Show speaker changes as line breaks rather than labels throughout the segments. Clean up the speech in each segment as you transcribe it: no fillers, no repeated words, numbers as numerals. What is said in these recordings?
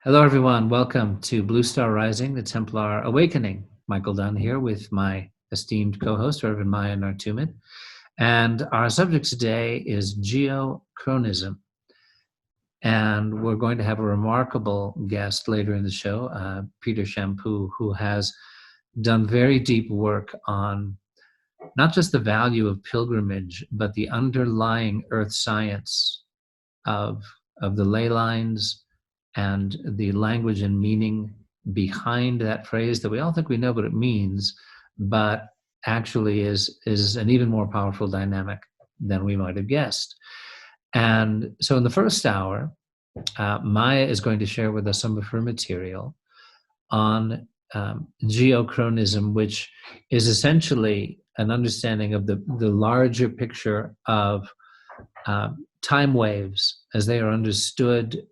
Hello, everyone. Welcome to Blue Star Rising, the Templar Awakening. Michael Dunn here with my esteemed co-host, Reverend Maia Nartoomid. And our subject today is Geo-Chronism. And we're going to have a remarkable guest later in the show, Peter Champoux, who has done very deep work on not just the value of pilgrimage, but the underlying earth science of the ley lines and the language and meaning behind that phrase that we all think we know what it means, but actually is an even more powerful dynamic than we might have guessed. And so in the first hour, Maia is going to share with us some of her material on Geo-Chronism, which is essentially an understanding of the larger picture of time waves as they are understood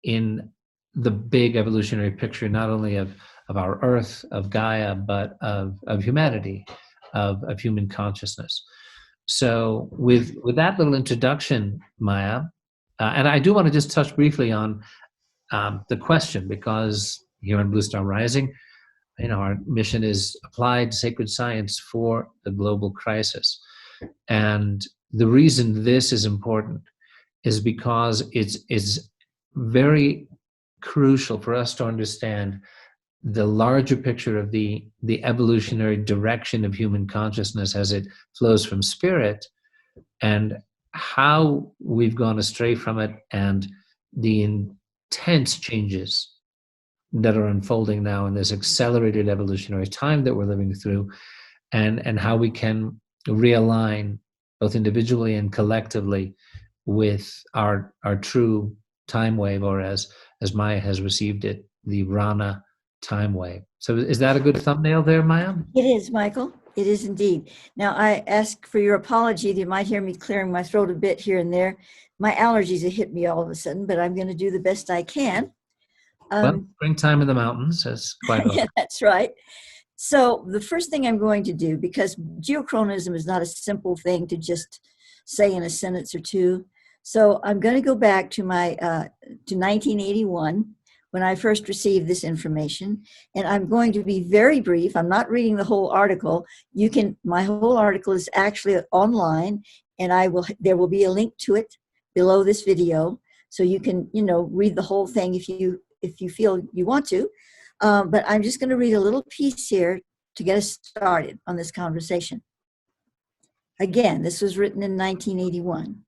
in the big evolutionary picture, not only of our Earth, of Gaia, but of humanity, of human consciousness. So with that little introduction, Maia, and I do want to just touch briefly on the question, because here in Blue Star Rising, our mission is applied sacred science for the global crisis. And the reason this is important is because it's very crucial for us to understand the larger picture of the evolutionary direction of human consciousness as it flows from spirit, and how we've gone astray from it, and the intense changes that are unfolding now in this accelerated evolutionary time that we're living through, and how we can realign both individually and collectively with our true time wave, or as Maia has received it, the Ranna time wave. So is that a good thumbnail there, Maia?
It is, Michael. It is indeed. Now, I ask for your apology. You might hear me clearing my throat a bit here and there. My allergies have hit me all of a sudden, but I'm going to do the best I can.
Well, springtime in the mountains is quite
yeah, that's right. So the first thing I'm going to do, because Geo-Chronism is not a simple thing to just say in a sentence or two, so I'm going to go back to my to 1981 when I first received this information, and I'm going to be very brief. I'm not reading the whole article. My whole article is actually online, and there will be a link to it below this video, so you can read the whole thing if you feel you want to. But I'm just going to read a little piece here to get us started on this conversation. Again, this was written in 1981.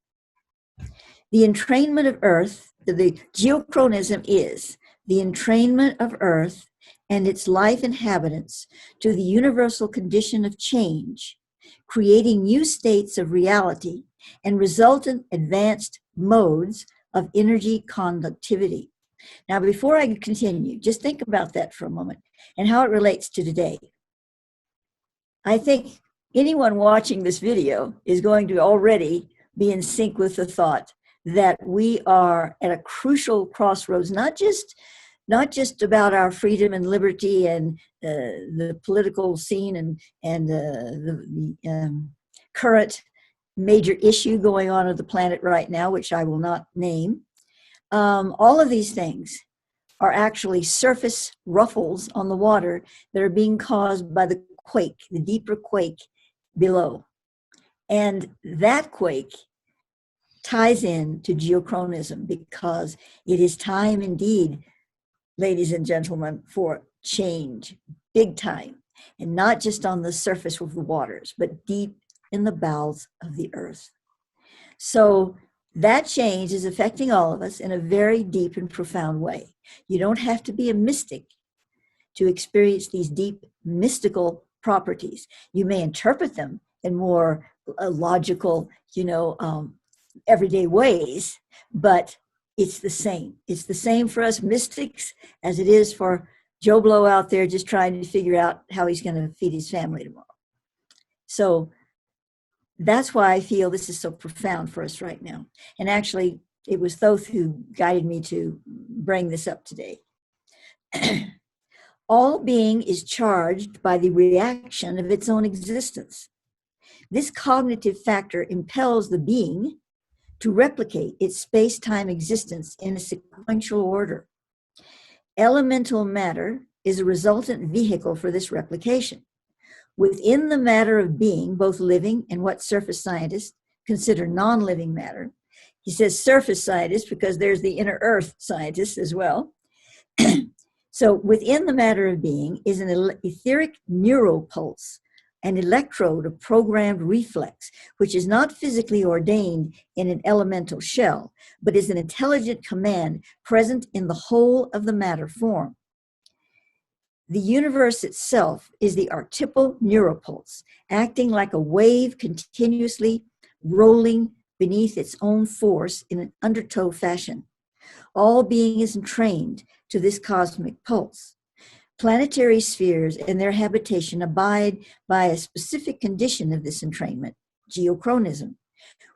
The entrainment of Earth, the Geo-Chronism is the entrainment of Earth and its life inhabitants to the universal condition of change, creating new states of reality and resultant advanced modes of energy conductivity. Now, before I continue, just think about that for a moment and how it relates to today. I think anyone watching this video is going to already be in sync with the thought that we are at a crucial crossroads, not just about our freedom and liberty and the political scene and the current major issue going on the planet right now, which I will not name. All of these things are actually surface ruffles on the water that are being caused by the quake, the deeper quake below. And that quake ties in to Geo-Chronism, because it is time indeed, ladies and gentlemen, for change, big time, and not just on the surface of the waters, but deep in the bowels of the earth. So that change is affecting all of us in a very deep and profound way. You don't have to be a mystic to experience these deep mystical properties. You may interpret them in more logical, everyday ways, but it's the same. It's the same for us mystics as it is for Joe Blow out there just trying to figure out how he's going to feed his family tomorrow. So that's why I feel this is so profound for us right now. And actually, it was Thoth who guided me to bring this up today. All being is charged by the reaction of its own existence. This cognitive factor impels the being to replicate its space-time existence in a sequential order. Elemental matter is a resultant vehicle for this replication. Within the matter of being, both living and what surface scientists consider non-living matter, he says surface scientists because there's the inner earth scientists as well. So within the matter of being is an etheric neural pulse, an electrode of programmed reflex, which is not physically ordained in an elemental shell, but is an intelligent command present in the whole of the matter form. The universe itself is the archetypal neuropulse, acting like a wave continuously rolling beneath its own force in an undertow fashion. All being is entrained to this cosmic pulse. Planetary spheres and their habitation abide by a specific condition of this entrainment, Geo-Chronism,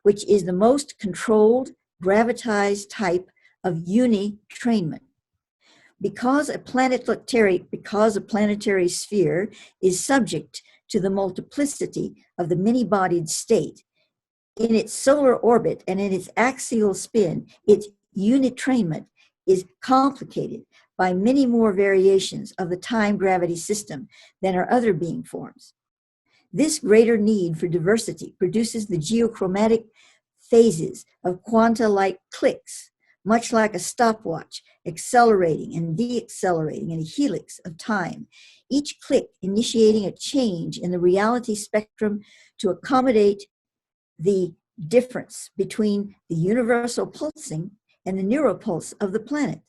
which is the most controlled, gravitized type of uni-trainment. Because a planetary sphere is subject to the multiplicity of the many-bodied state, in its solar orbit and in its axial spin, its unitrainment is complicated by many more variations of the time-gravity system than our other being forms. This greater need for diversity produces the geochromatic phases of quanta-like clicks, much like a stopwatch, accelerating and deaccelerating in a helix of time, each click initiating a change in the reality spectrum to accommodate the difference between the universal pulsing and the neuropulse of the planet.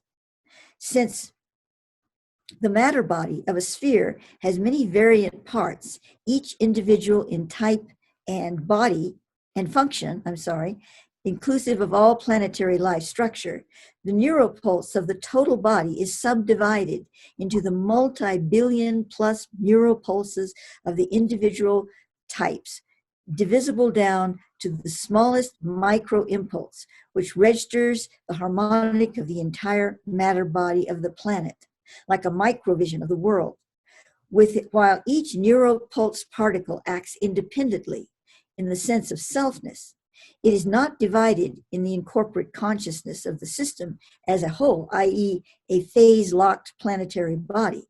Since the matter body of a sphere has many variant parts, each individual in type and body and function, inclusive of all planetary life structure, the neuropulse of the total body is subdivided into the multi-billion plus neuropulses of the individual types, divisible down to the smallest micro impulse, which registers the harmonic of the entire matter body of the planet, like a microvision of the world. While each neuropulse particle acts independently in the sense of selfness, it is not divided in the incorporate consciousness of the system as a whole, i.e., a phase-locked planetary body.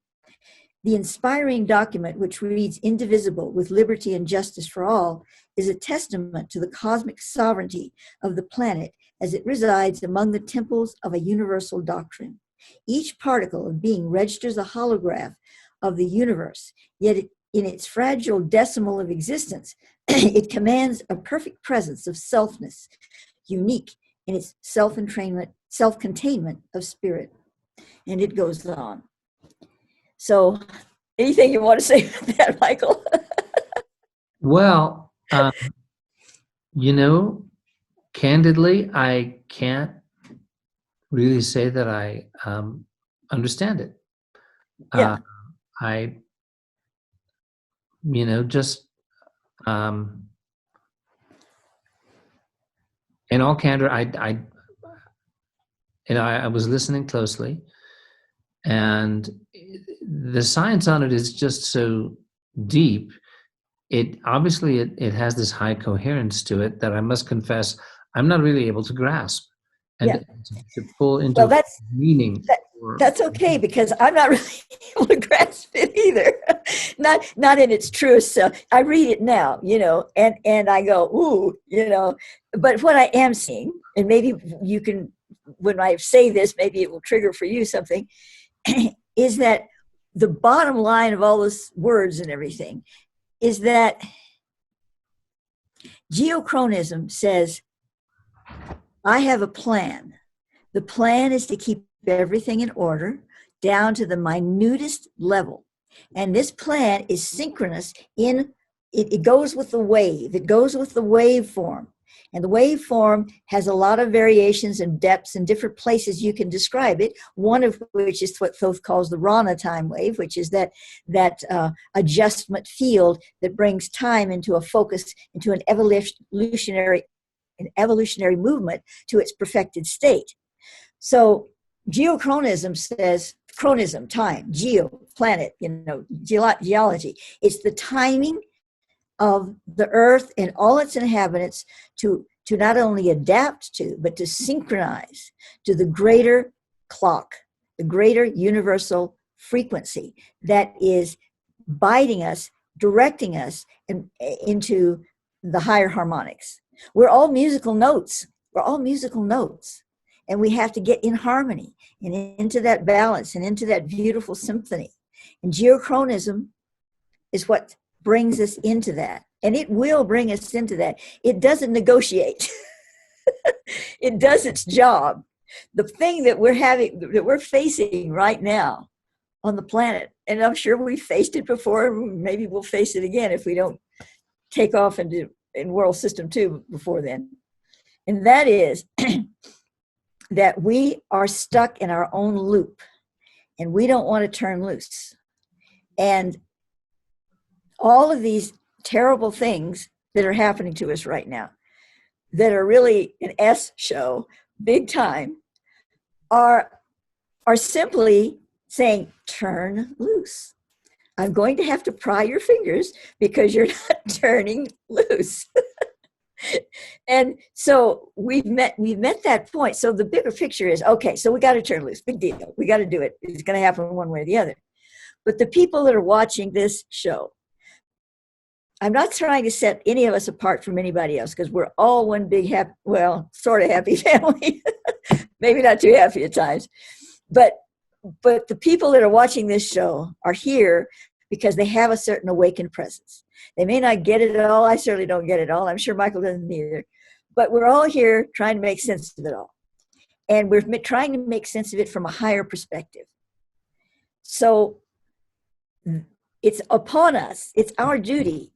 The inspiring document, which reads indivisible with liberty and justice for all, is a testament to the cosmic sovereignty of the planet as it resides among the temples of a universal doctrine. Each particle of being registers a holograph of the universe, yet in its fragile decimal of existence, it commands a perfect presence of selfness, unique in its self-containment of spirit. And it goes on. So, anything you want to say about that, Michael?
Well, candidly, I can't really say that I understand it.
Yeah.
In all candor, I was listening closely, and the science on it is just so deep. It obviously has this high coherence to it that I must confess I'm not really able to grasp and to pull into meaning.
That's okay, because I'm not really able to grasp it either. not in its truest self. I read it now, and I go, ooh, But what I am seeing, and maybe you can, when I say this, maybe it will trigger for you something, is that the bottom line of all those words and everything is that Geo-Chronism says, I have a plan. The plan is to keep everything in order down to the minutest level. And this plan is synchronous it goes with the wave. It goes with the waveform. And the waveform has a lot of variations and depths and different places you can describe it, one of which is what Thoth calls the Ranna time wave, which is that adjustment field that brings time into a focus, into an evolutionary movement to its perfected state. So Geo-Chronism says, chronism, time, geo, planet, geology. It's the timing of the earth and all its inhabitants to not only adapt to, but to synchronize to the greater clock, the greater universal frequency that is guiding us, directing us into the higher harmonics. We're all musical notes. We're all musical notes. And we have to get in harmony and into that balance and into that beautiful symphony. And Geo-Chronism is what brings us into that. And it will bring us into that. It doesn't negotiate. It does its job. The thing that we're facing right now on the planet, and I'm sure we faced it before, maybe we'll face it again if we don't take off in world system 2 before then. And that is that we are stuck in our own loop and we don't want to turn loose. And all of these terrible things that are happening to us right now, that are really an S show, big time, are simply saying, turn loose. I'm going to have to pry your fingers because you're not turning loose. And so we've met that point. So the bigger picture is, okay, so we got to turn loose. Big deal. We got to do it. It's going to happen one way or the other. But the people that are watching this show, I'm not trying to set any of us apart from anybody else because we're all one big happy, well, sort of happy family. Maybe not too happy at times. But the people that are watching this show are here because they have a certain awakened presence. They may not get it all. I certainly don't get it all. I'm sure Michael doesn't either. But we're all here trying to make sense of it all. And we're trying to make sense of it from a higher perspective. So it's upon us. It's our duty.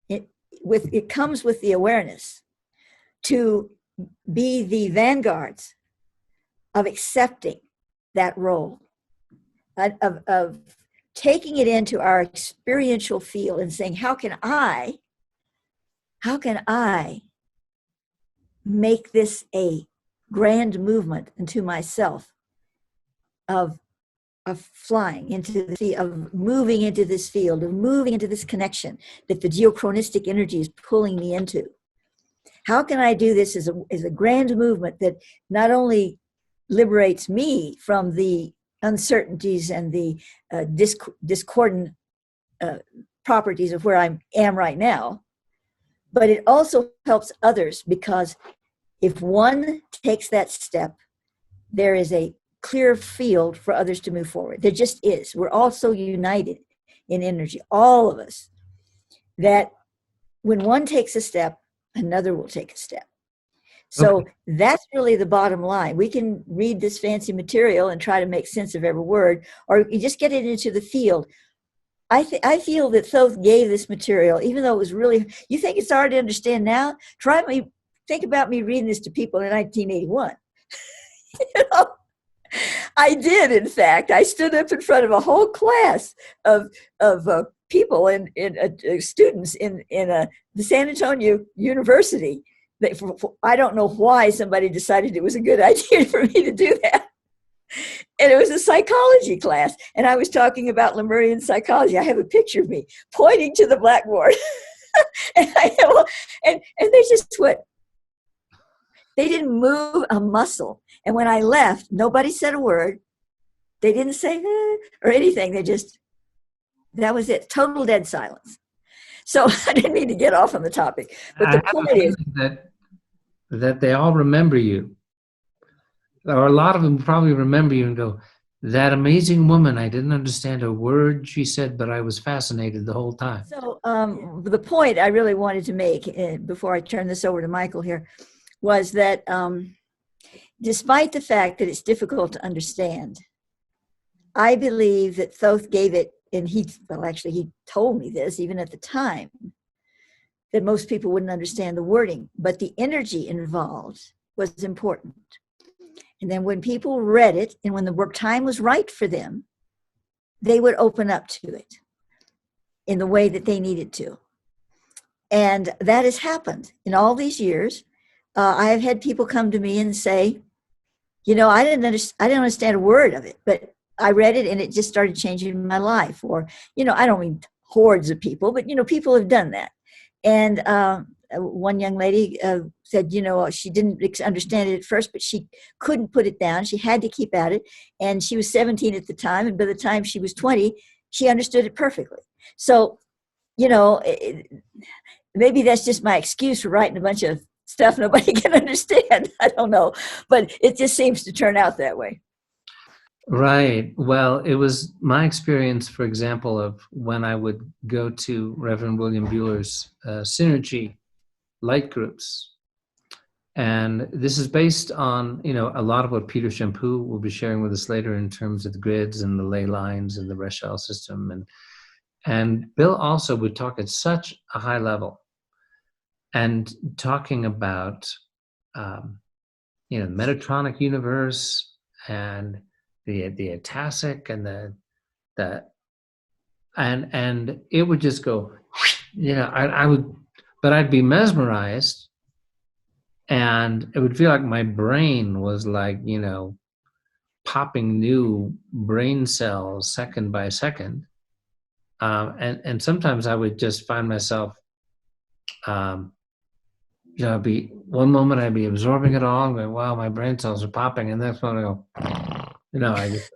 It comes with the awareness to be the vanguards of accepting that role, of taking it into our experiential field and saying, how can I make this a grand movement into myself of flying into the field, of moving into this field, of moving into this connection that the geochronistic energy is pulling me into. How can I do this as a grand movement that not only liberates me from the uncertainties and the discordant properties of where I am right now, but it also helps others, because if one takes that step, there is a clear field for others to move forward. There just is. We're all so united in energy, all of us, that when one takes a step, another will take a step. So that's really the bottom line. We can read this fancy material and try to make sense of every word, or you just get it into the field. I feel that Thoth gave this material, even though it was really, you think it's hard to understand now? Think about me reading this to people in 1981. You know? I did, in fact. I stood up in front of a whole class of people and students in the San Antonio University. I don't know why somebody decided it was a good idea for me to do that. And it was a psychology class. And I was talking about Lemurian psychology. I have a picture of me pointing to the blackboard. and they just went. They didn't move a muscle. And when I left, nobody said a word. They didn't say or anything. That was it. Total dead silence. So I didn't mean to get off on the topic. But the point is
that they all remember you. Or a lot of them probably remember you and go, that amazing woman, I didn't understand a word she said, but I was fascinated the whole time.
So the point I really wanted to make before I turn this over to Michael here was that despite the fact that it's difficult to understand, I believe that Thoth gave it, and he told me this even at the time, that most people wouldn't understand the wording, but the energy involved was important. And then when people read it, and when the work time was right for them, they would open up to it in the way that they needed to. And that has happened in all these years. I have had people come to me and say, you know, I didn't understand a word of it, but I read it and it just started changing my life. Or, you know, I don't mean hordes of people, but, you know, people have done that. And one young lady said, she didn't understand it at first, but she couldn't put it down. She had to keep at it. And she was 17 at the time. And by the time she was 20, she understood it perfectly. So, maybe that's just my excuse for writing a bunch of stuff nobody can understand. I don't know. But it just seems to turn out that way.
Right. Well, it was my experience, for example, of when I would go to Reverend William Bueller's Synergy light groups. And this is based on, a lot of what Peter Champoux will be sharing with us later in terms of the grids and the ley lines and the Rachel system. And Bill also would talk at such a high level and talking about, the Metatronic universe and the Atasic and and it would just go, I would, but I'd be mesmerized, and it would feel like my brain was like, popping new brain cells second by second, and sometimes I would just find myself, I'd be one moment I'd be absorbing it all, and going, wow, my brain cells are popping, and the next one I go, I just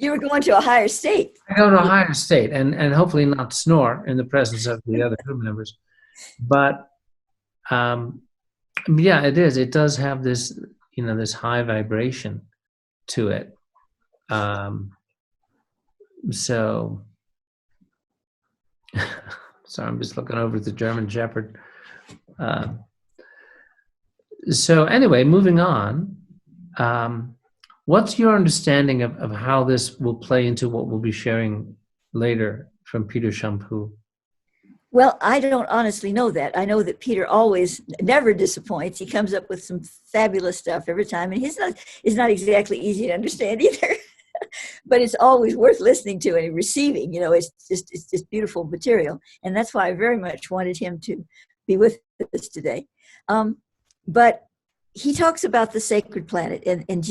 you were going to a higher state.
I go to a higher state, and hopefully not snore in the presence of the other group members. But yeah, it is. It does have this, this high vibration to it. So, sorry, I'm just looking over at the German Shepherd. So anyway, moving on. What's your understanding of how this will play into what we'll be sharing later from Peter Champoux?
Well, I don't honestly know that. I know that Peter never disappoints. He comes up with some fabulous stuff every time, and it's not exactly easy to understand either. But it's always worth listening to and receiving. It's just beautiful material, and that's why I very much wanted him to be with us today. But he talks about the sacred planet and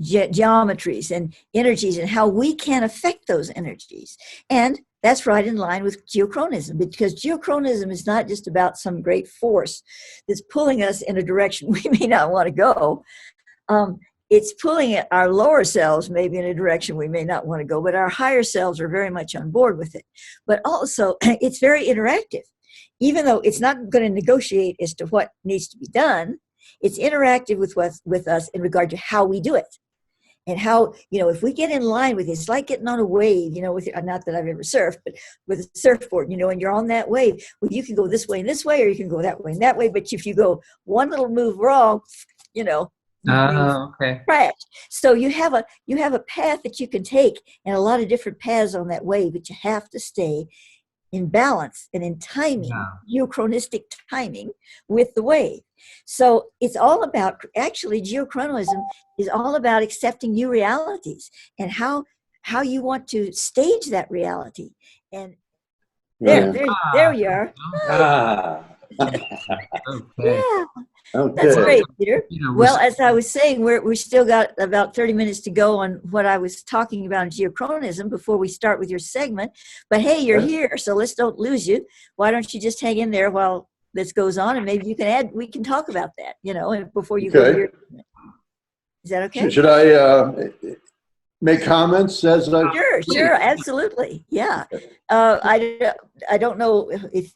geometries and energies and how we can affect those energies. And that's right in line with Geo-Chronism, because Geo-Chronism is not just about some great force that's pulling us in a direction we may not want to go. It's pulling our lower selves maybe in a direction we may not want to go, but our higher selves are very much on board with it. But also, it's very interactive. Even though it's not going to negotiate as to what needs to be done, it's interactive with us in regard to how we do it. And how, if we get in line with it, it's like getting on a wave, not that I've ever surfed, but with a surfboard, and you're on that wave. Well, you can go this way and this way, or you can go that way and that way. But if you go one little move wrong,
Okay.
crash. So you have a path that you can take, and a lot of different paths on that wave, but you have to stay in balance and in timing, geochronistic timing with the wave. So it's all about, actually, Geo-Chronism is all about accepting new realities and how you want to stage that reality. And there you are.
Okay.
Yeah.
Okay.
That's great, Peter. Well, as I was saying, we still got about 30 minutes to go on what I was talking about in Geo-Chronism before we start with your segment. But hey, you're here, so let's don't lose you. Why don't you just hang in there while this goes on, and maybe you can add. We can talk about that, before you go to your. Is that okay?
Should I make comments as I?
Sure, absolutely, yeah. I don't know if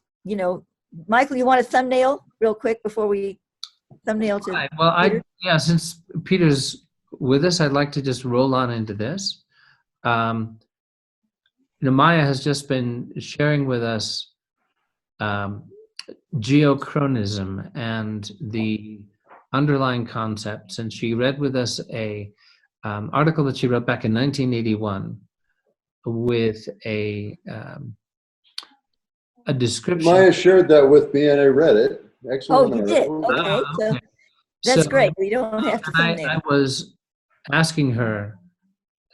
Michael, you want a thumbnail real quick before we thumbnail to
right. Well,
Peter?
Since Peter's with us, I'd like to just roll on into this. Maia has just been sharing with us Geo-Chronism and the underlying concepts, and she read with us a article that she wrote back in 1981 with a description.
Maia shared that with me, and I read it. Excellent.
Oh, you did? Okay. So that's great. We don't have to thumbnail.
I was asking her,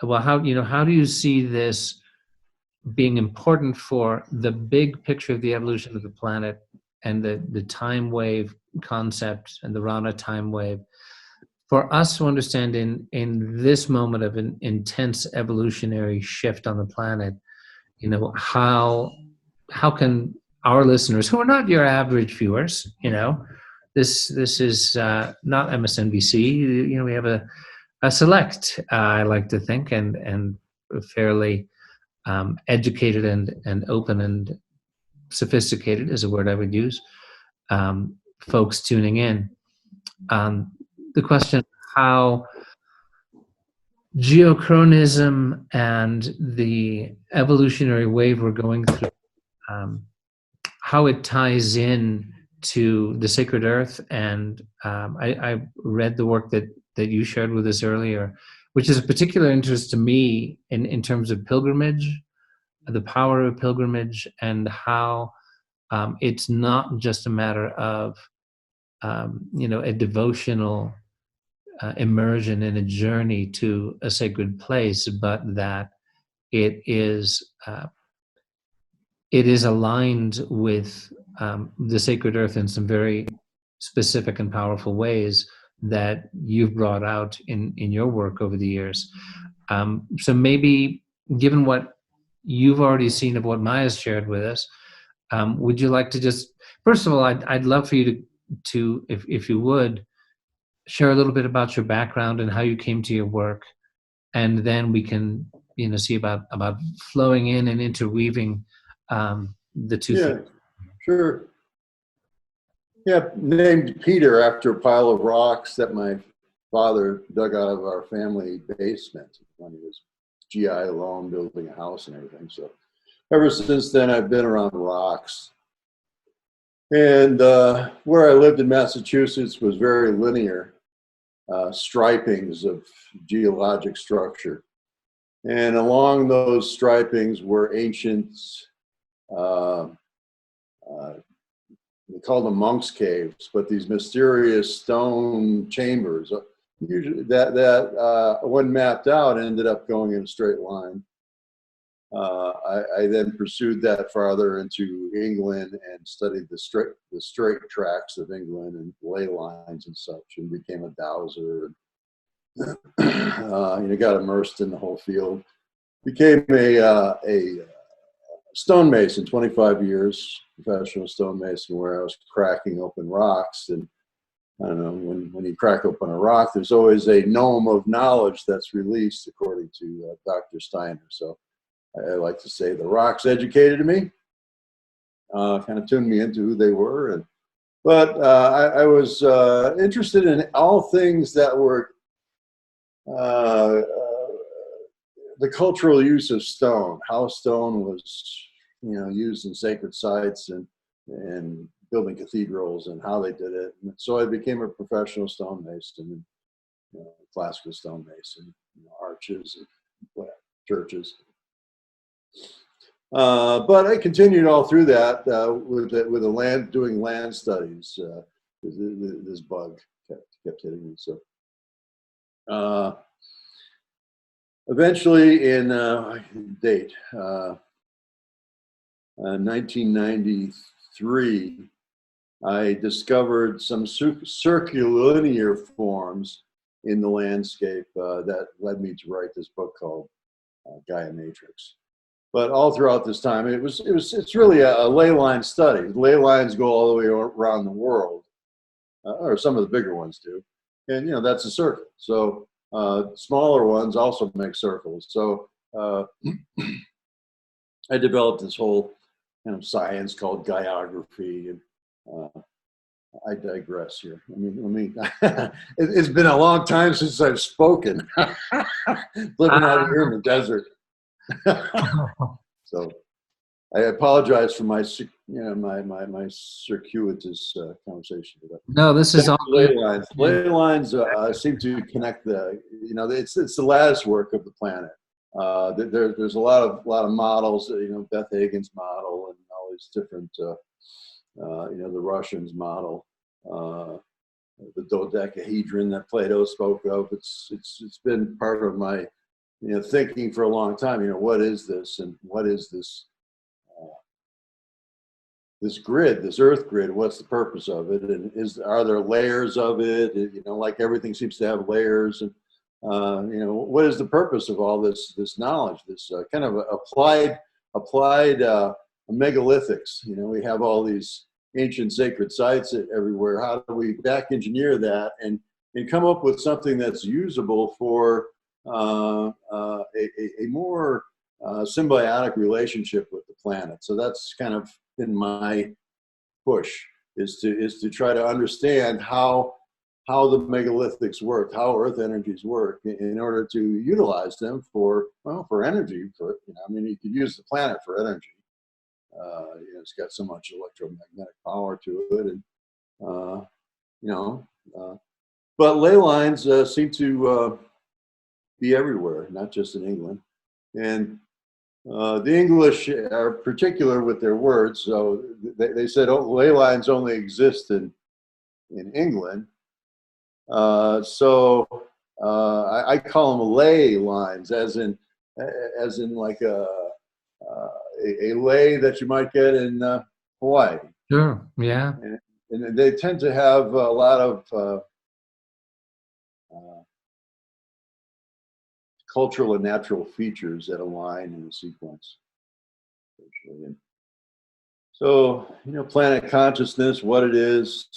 well, how do you see this being important for the big picture of the evolution of the planet and the time wave concept and the Ranna time wave, for us to understand in this moment of an intense evolutionary shift on the planet, how can our listeners, who are not your average viewers, this is not MSNBC. We have a select, I like to think, and fairly educated and open and sophisticated is a word I would use. Folks tuning in. The question how Geo-Chronism and the evolutionary wave we're going through, how it ties in to the sacred earth. And I read the work that you shared with us earlier, which is of particular interest to me in terms of pilgrimage, the power of pilgrimage, and how it's not just a matter of a devotional immersion in a journey to a sacred place, but that it is aligned with the sacred earth in some very specific and powerful ways that you've brought out in your work over the years. So maybe, given what you've already seen of what Maia's shared with us, would you like to just, first of all, I'd love for you to if you would, share a little bit about your background and how you came to your work, and then we can see about flowing in and interweaving the two things.
Sure. Yeah, named Peter after a pile of rocks that my father dug out of our family basement when he was GI alone building a house and everything. So ever since then, I've been around rocks. And where I lived in Massachusetts was very linear stripings of geologic structure. And along those stripings were ancient, they called them monks' caves, but these mysterious stone chambers, usually that when mapped out, ended up going in a straight line. I then pursued that farther into England and studied the straight tracks of England and ley lines and such, and became a dowser. Got immersed in the whole field. Became a stonemason, 25 years, professional stonemason, where I was cracking open rocks. And I don't know, when you crack open a rock, there's always a gnome of knowledge that's released, according to Dr. Steiner. So I like to say the rocks educated me, kind of tuned me into who they were. But I was interested in all things that were the cultural use of stone, how stone was, used in sacred sites and building cathedrals and how they did it. And so I became a professional stonemason, classical stonemason, arches and churches. But I continued all through that with doing land studies. This bug kept hitting me. So eventually, in 1993, I discovered some circulinear forms in the landscape that led me to write this book called Gaia Matrix. But all throughout this time, it's really a ley line study. Ley lines go all the way around the world, or some of the bigger ones do, and that's a circle. So smaller ones also make circles. So I developed this whole kind of science called Gaia'ography, and I digress here. It's been a long time since I've spoken. Living out here in the desert. So I apologize for my my circuitous conversation.
No, this is all
ley lines. Ley lines seem to connect it's the lattice work of the planet. There's a lot of models. Beth Hagen's model and all these different. The Russians model, the dodecahedron that Plato spoke of. It's been part of my thinking for a long time. What is this, and what is this this grid, this Earth grid? What's the purpose of it? And are there layers of it? Like everything seems to have layers. And what is the purpose of all this knowledge? This kind of applied megalithics. You know, we have all these ancient sacred sites everywhere. How do we back engineer that and come up with something that's usable for a more symbiotic relationship with the planet? So that's kind of been my push, is to try to understand how the megalithics work, how earth energies work, in order to utilize them for energy. I mean, you could use the planet for energy. It's got so much electromagnetic power to it, and but ley lines seem to be everywhere, not just in England. And the English are particular with their words, so they said, "Oh, ley lines only exist in England." So I call them ley lines, as in like a lei that you might get in Hawaii.
Sure. Yeah.
And they tend to have a lot of cultural and natural features that align in a sequence. And so, planet consciousness, what it is,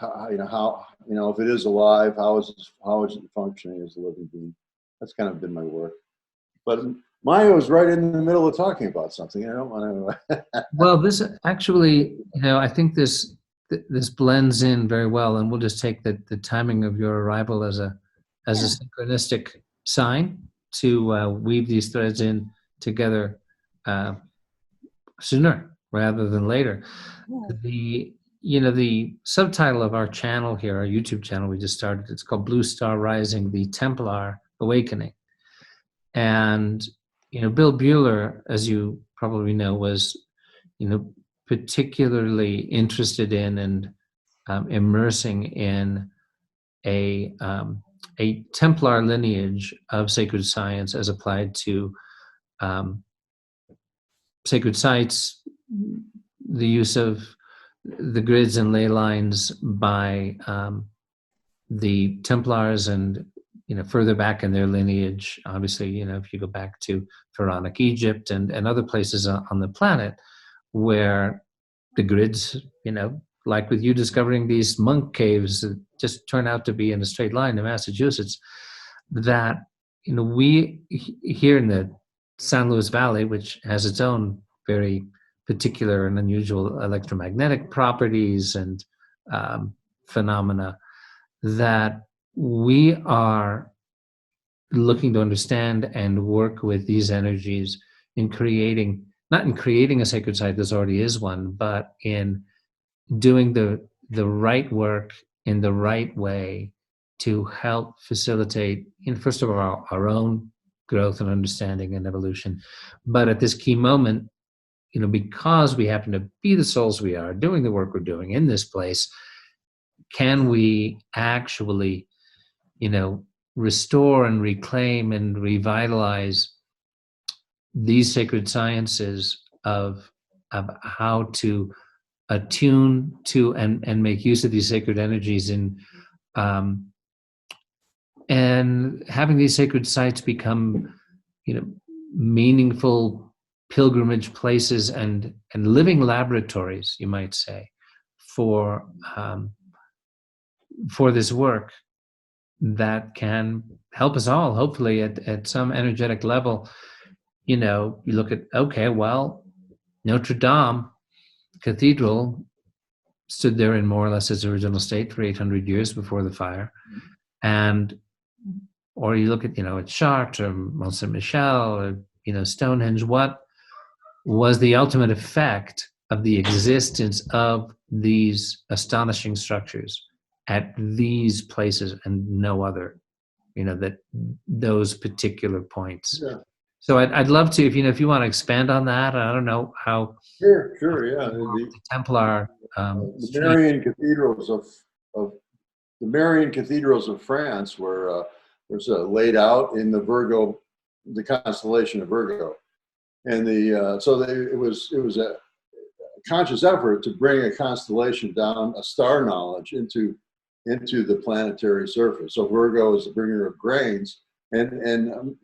how if it is alive, how is it functioning as a living being? That's kind of been my work. But Maia was right in the middle of talking about something. I don't want to.
Well, this actually, I think this blends in very well, and we'll just take the timing of your arrival as a synchronistic sign to weave these threads in together sooner rather than later. Yeah. The subtitle of our channel here, our YouTube channel we just started, it's called Blue Star Rising, the Templar Awakening. And Bill Buehler, as you probably know, was particularly interested in and immersing in a Templar lineage of sacred science as applied to sacred sites, the use of the grids and ley lines by the Templars, and further back in their lineage, obviously, if you go back to Pharaonic Egypt and other places on the planet where the grids, like with you discovering these monk caves that just turn out to be in a straight line in Massachusetts, that, we here in the San Luis Valley, which has its own very particular and unusual electromagnetic properties and phenomena, that we are looking to understand and work with these energies in creating, not in creating a sacred site, there already is one, but in doing the right work in the right way to help facilitate, first of all, our own growth and understanding and evolution. But at this key moment, because we happen to be the souls we are, doing the work we're doing in this place, can we actually, restore and reclaim and revitalize these sacred sciences of how to attune to and make use of these sacred energies in and having these sacred sites become meaningful pilgrimage places and living laboratories, you might say, for this work that can help us all, hopefully at some energetic level. You look at, okay, well, Notre Dame Cathedral stood there in more or less its original state for 800 years before the fire. Or you look at, at Chartres or Mont Saint Michel or, Stonehenge. What was the ultimate effect of the existence of these astonishing structures at these places and no other, that those particular points? Yeah. So I'd love to, if you want to expand on that. I don't know how.
Sure, yeah.
The Templar,
the Marian cathedrals the Marian cathedrals of France were laid out in the constellation of Virgo, and it was a conscious effort to bring a constellation down, a star knowledge into the planetary surface. So Virgo is the bringer of grains, and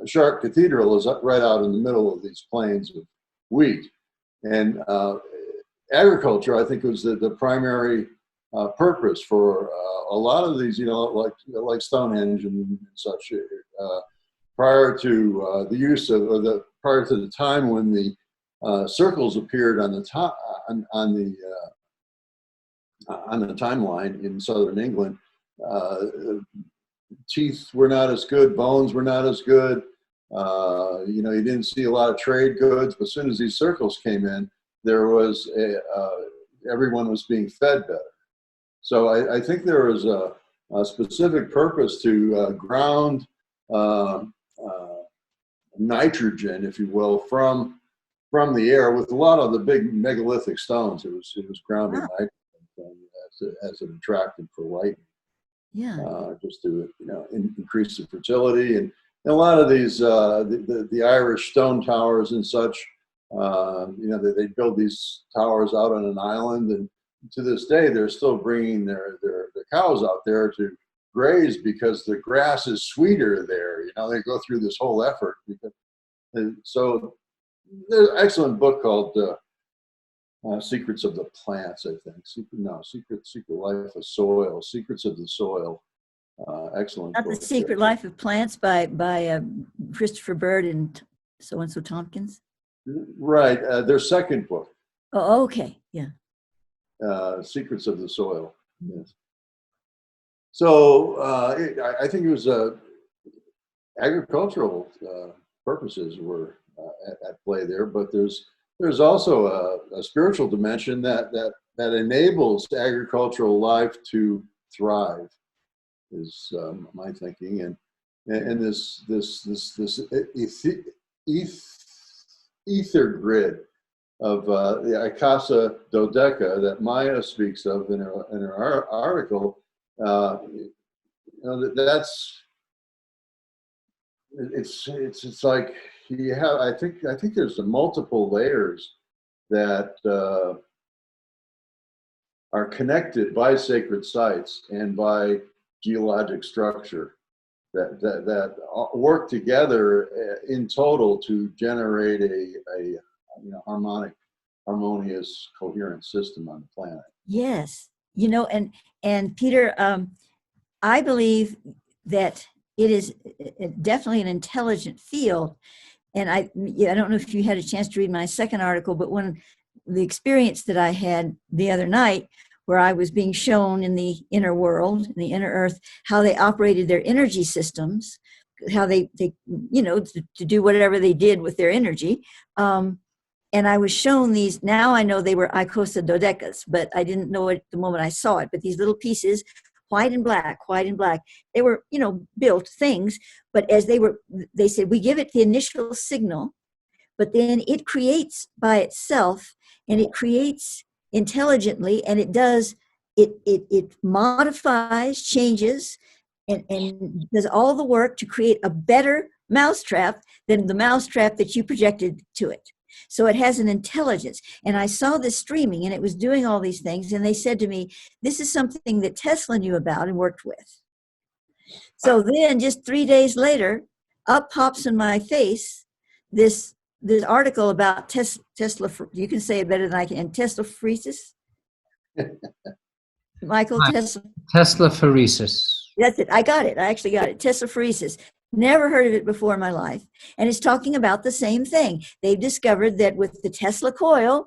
Chartres Cathedral is right out in the middle of these plains of wheat. And agriculture, I think, was the primary purpose for a lot of these, like Stonehenge and such. Prior to the use of, prior to the time when the circles appeared on the top on the timeline in southern England, teeth were not as good, bones were not as good. You didn't see a lot of trade goods, but as soon as these circles came in, there was everyone was being fed better. So I think there was a specific purpose to ground nitrogen, if you will, from the air with a lot of the big megalithic stones. It was grounding nitrogen as an attractant for lightning.
Yeah.
Just to increase the fertility, and a lot of these the Irish stone towers and such. They build these towers out on an island, and to this day they're still bringing their cows out there to graze because the grass is sweeter there. They go through this whole effort so there's an excellent book called Secrets of the Plants, I think. Secret Life of Soil, Secrets of the Soil. Excellent
Not
book.
The Secret Life of Plants by Christopher Bird and so-and-so Tompkins?
Right. Their second book.
Oh, okay. Yeah.
Secrets of the Soil. Yes. So I think it was agricultural purposes were at play there, but there's also a spiritual dimension that enables agricultural life to thrive, is my thinking, and this ether grid of the Icasa dodeca that Maia speaks of in her article. It's like you have. I think there's multiple layers that are connected by sacred sites and by geologic structure that work together in total to generate a harmonious, coherent system on the planet.
Yes. And Peter, I believe that it is definitely an intelligent field. And I don't know if you had a chance to read my second article, but the experience that I had the other night, where I was being shown in the inner world, in the inner earth, how they operated their energy systems, how they to do whatever they did with their energy. And I was shown these. Now I know they were Icasa dodecas, but I didn't know it the moment I saw it. But these little pieces, white and black. They were, built things, but they said, we give it the initial signal, but then it creates by itself, and it creates intelligently, and it modifies, changes, and does all the work to create a better mousetrap than the mousetrap that you projected to it. So it has an intelligence. And I saw this streaming, and it was doing all these things. And they said to me, this is something that Tesla knew about and worked with. So then just 3 days later, up pops in my face this article about Tesla. You can say it better than I can. And Teslaphoresis. Michael, Tesla.
Teslaphoresis.
That's it. I got it. I actually got it. Teslaphoresis. Never heard of it before in my life. And it's talking about the same thing. They've discovered that with the Tesla coil,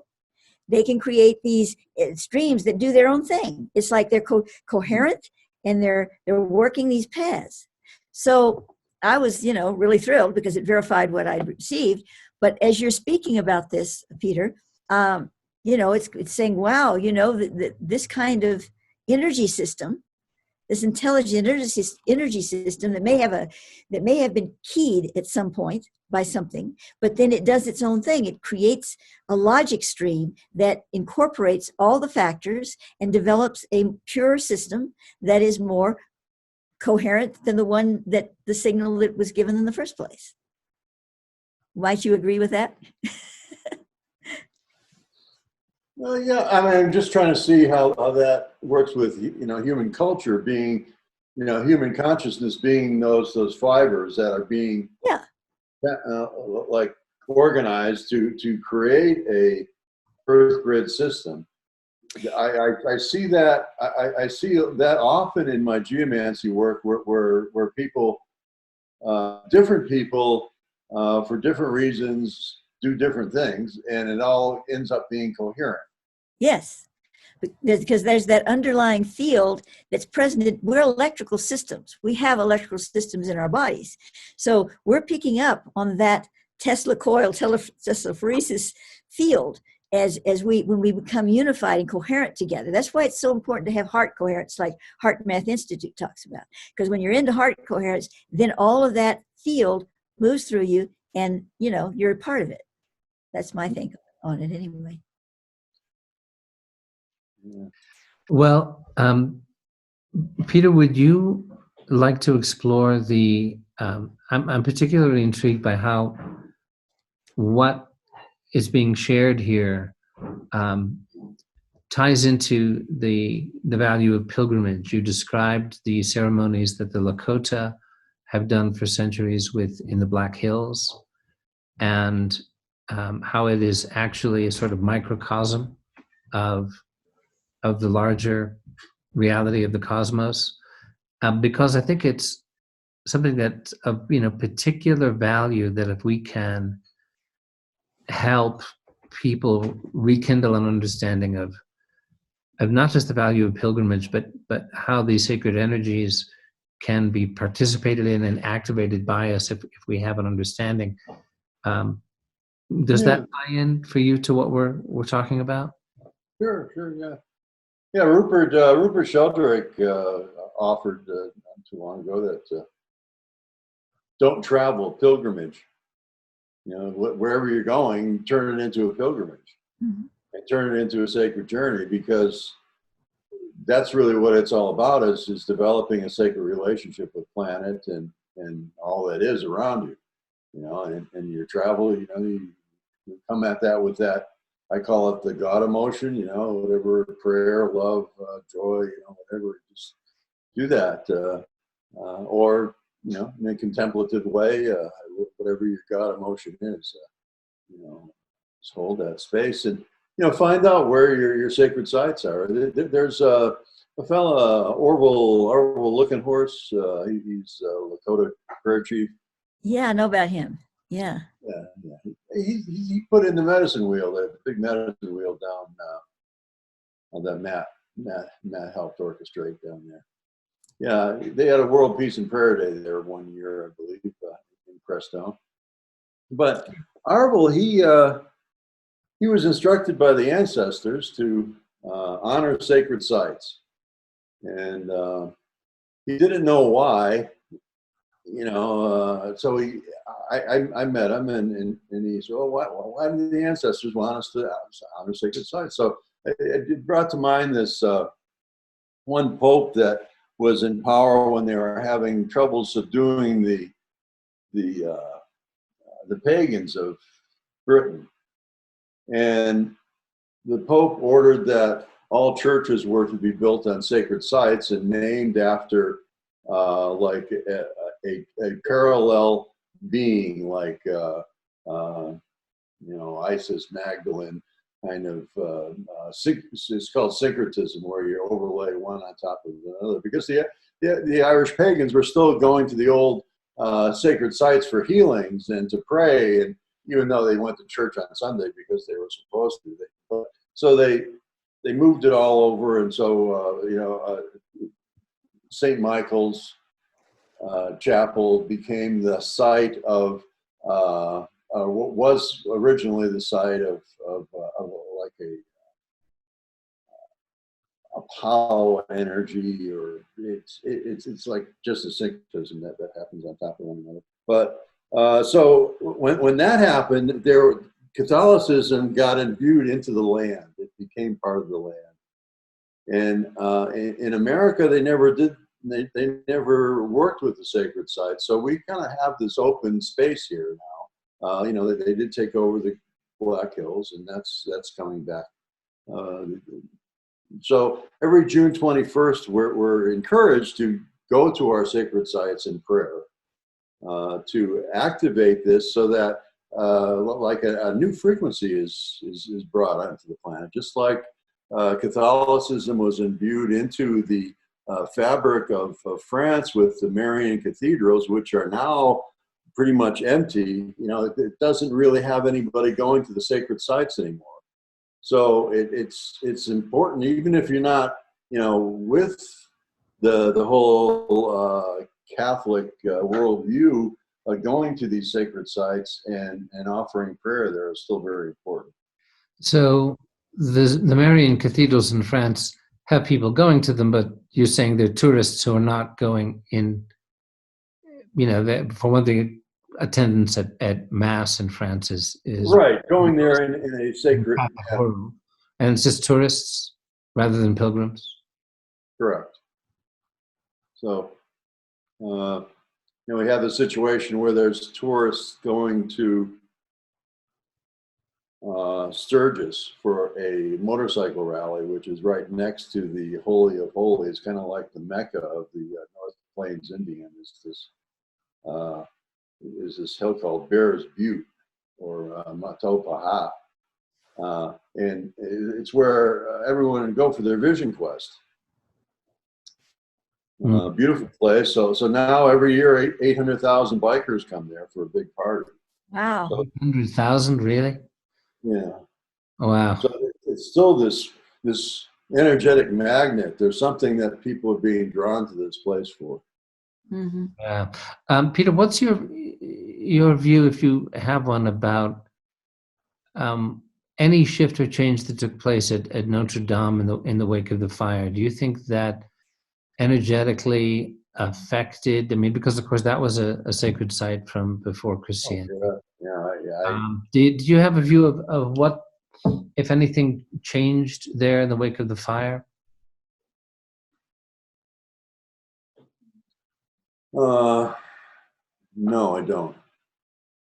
they can create these streams that do their own thing. It's like they're coherent, and they're working these paths. So I was, really thrilled because it verified what I'd received. But as you're speaking about this, Peter, it's saying, wow, this kind of energy system, this intelligent energy system that may have been keyed at some point by something, but then it does its own thing. It creates a logic stream that incorporates all the factors and develops a pure system that is more coherent than the signal that was given in the first place. Might you agree with that?
Well, yeah. I mean, I'm just trying to see how that works with human culture being, human consciousness being those fibers that are being like organized to create Earth grid system. I see that I see that often in my geomancy work, where people, different people, for different reasons, do different things, and it all ends up being coherent.
Yes, because there's that underlying field that's present. We're electrical systems. We have electrical systems in our bodies. So we're picking up on that Tesla coil, Teslaphoresis field when we become unified and coherent together. That's why it's so important to have heart coherence, like Heart Math Institute talks about. Because when you're into heart coherence, then all of that field moves through you, and you're a part of it. That's my thing on it anyway.
Yeah.
Well, Peter, would you like to explore the? I'm particularly intrigued by how what is being shared here ties into the value of pilgrimage. You described the ceremonies that the Lakota have done for centuries in the Black Hills, and how it is actually a sort of microcosm of the larger reality of the cosmos, because I think it's something that's of particular value, that if we can help people rekindle an understanding of not just the value of pilgrimage, but how these sacred energies can be participated in and activated by us if we have an understanding. Does that tie in for you to what we're talking about?
Sure, yeah. Yeah, Rupert Sheldrake offered not too long ago that don't travel, pilgrimage. Wherever you're going, turn it into a pilgrimage, and turn it into a sacred journey, because that's really what it's all about, is developing a sacred relationship with planet and all that is around you. And your travel, you come at that with that, I call it the God emotion, whatever, prayer, love, joy, whatever, just do that. Or, in a contemplative way, whatever your God emotion is, just hold that space and, find out where your sacred sites are. There's a fella, Orville Looking Horse, he's a Lakota prayer chief.
Yeah, I know about him. Yeah.
He put in the medicine wheel, that big medicine wheel down on that Matt helped orchestrate down there. Yeah, they had a World Peace and Prayer Day there one year, I believe, in Crestone. But Arvel, he was instructed by the ancestors to honor sacred sites, and he didn't know why. So I met him, and he said, "Oh, why do the ancestors want us to honor sacred sites?" So it brought to mind this one pope that was in power when they were having trouble subduing the pagans of Britain, and the pope ordered that all churches were to be built on sacred sites and named after like a parallel being, like Isis, Magdalene, kind of it's called syncretism, where you overlay one on top of another, because the Irish pagans were still going to the old sacred sites for healings and to pray, and even though they went to church on Sunday because they were supposed to, so they moved it all over, and so St. Michael's Chapel became the site of what was originally the site of like a Apollo energy, or it's like just a syncretism that happens on top of one another. But so when that happened, Catholicism got imbued into the land. It became part of the land. And in America, they never did. They never worked with the sacred sites. So we kind of have this open space here now. They did take over the Black Hills, and that's coming back. So every June 21st, we're encouraged to go to our sacred sites in prayer to activate this, so that like a new frequency is brought onto the planet, just like Catholicism was imbued into the fabric of France with the Marian cathedrals, which are now pretty much empty. You know, it doesn't really have anybody going to the sacred sites anymore. So it's important, even if you're not, you know, with the whole Catholic worldview, going to these sacred sites and offering prayer there is still very important.
So the Marian cathedrals in France have people going to them, but you're saying they're tourists who are not going in, you know, for one thing, attendance at Mass in France is
right, going there in a sacred,
and it's just tourists rather than pilgrims.
Correct. So, you know, we have a situation where there's tourists going to Sturgis for a motorcycle rally, which is right next to the Holy of Holies, kind of like the Mecca of the North Plains Indian. Is this hill called Bear's Butte or Matopaha, and it's where everyone would go for their vision quest. Beautiful place. So now every year 800,000 bikers come there for a big party.
Wow.
So,
100,000, really?
Yeah.
Wow.
So it's still this energetic magnet. There's something that people are being drawn to this place for.
Mm-hmm.
Yeah. Peter, what's your view, if you have one, about any shift or change that took place at Notre Dame in the wake of the fire? Do you think that energetically affected? I mean, because of course that was a sacred site from before Christianity.
Oh, yeah.
Did you have a view of what, if anything, changed there in the wake of the fire?
No, I don't.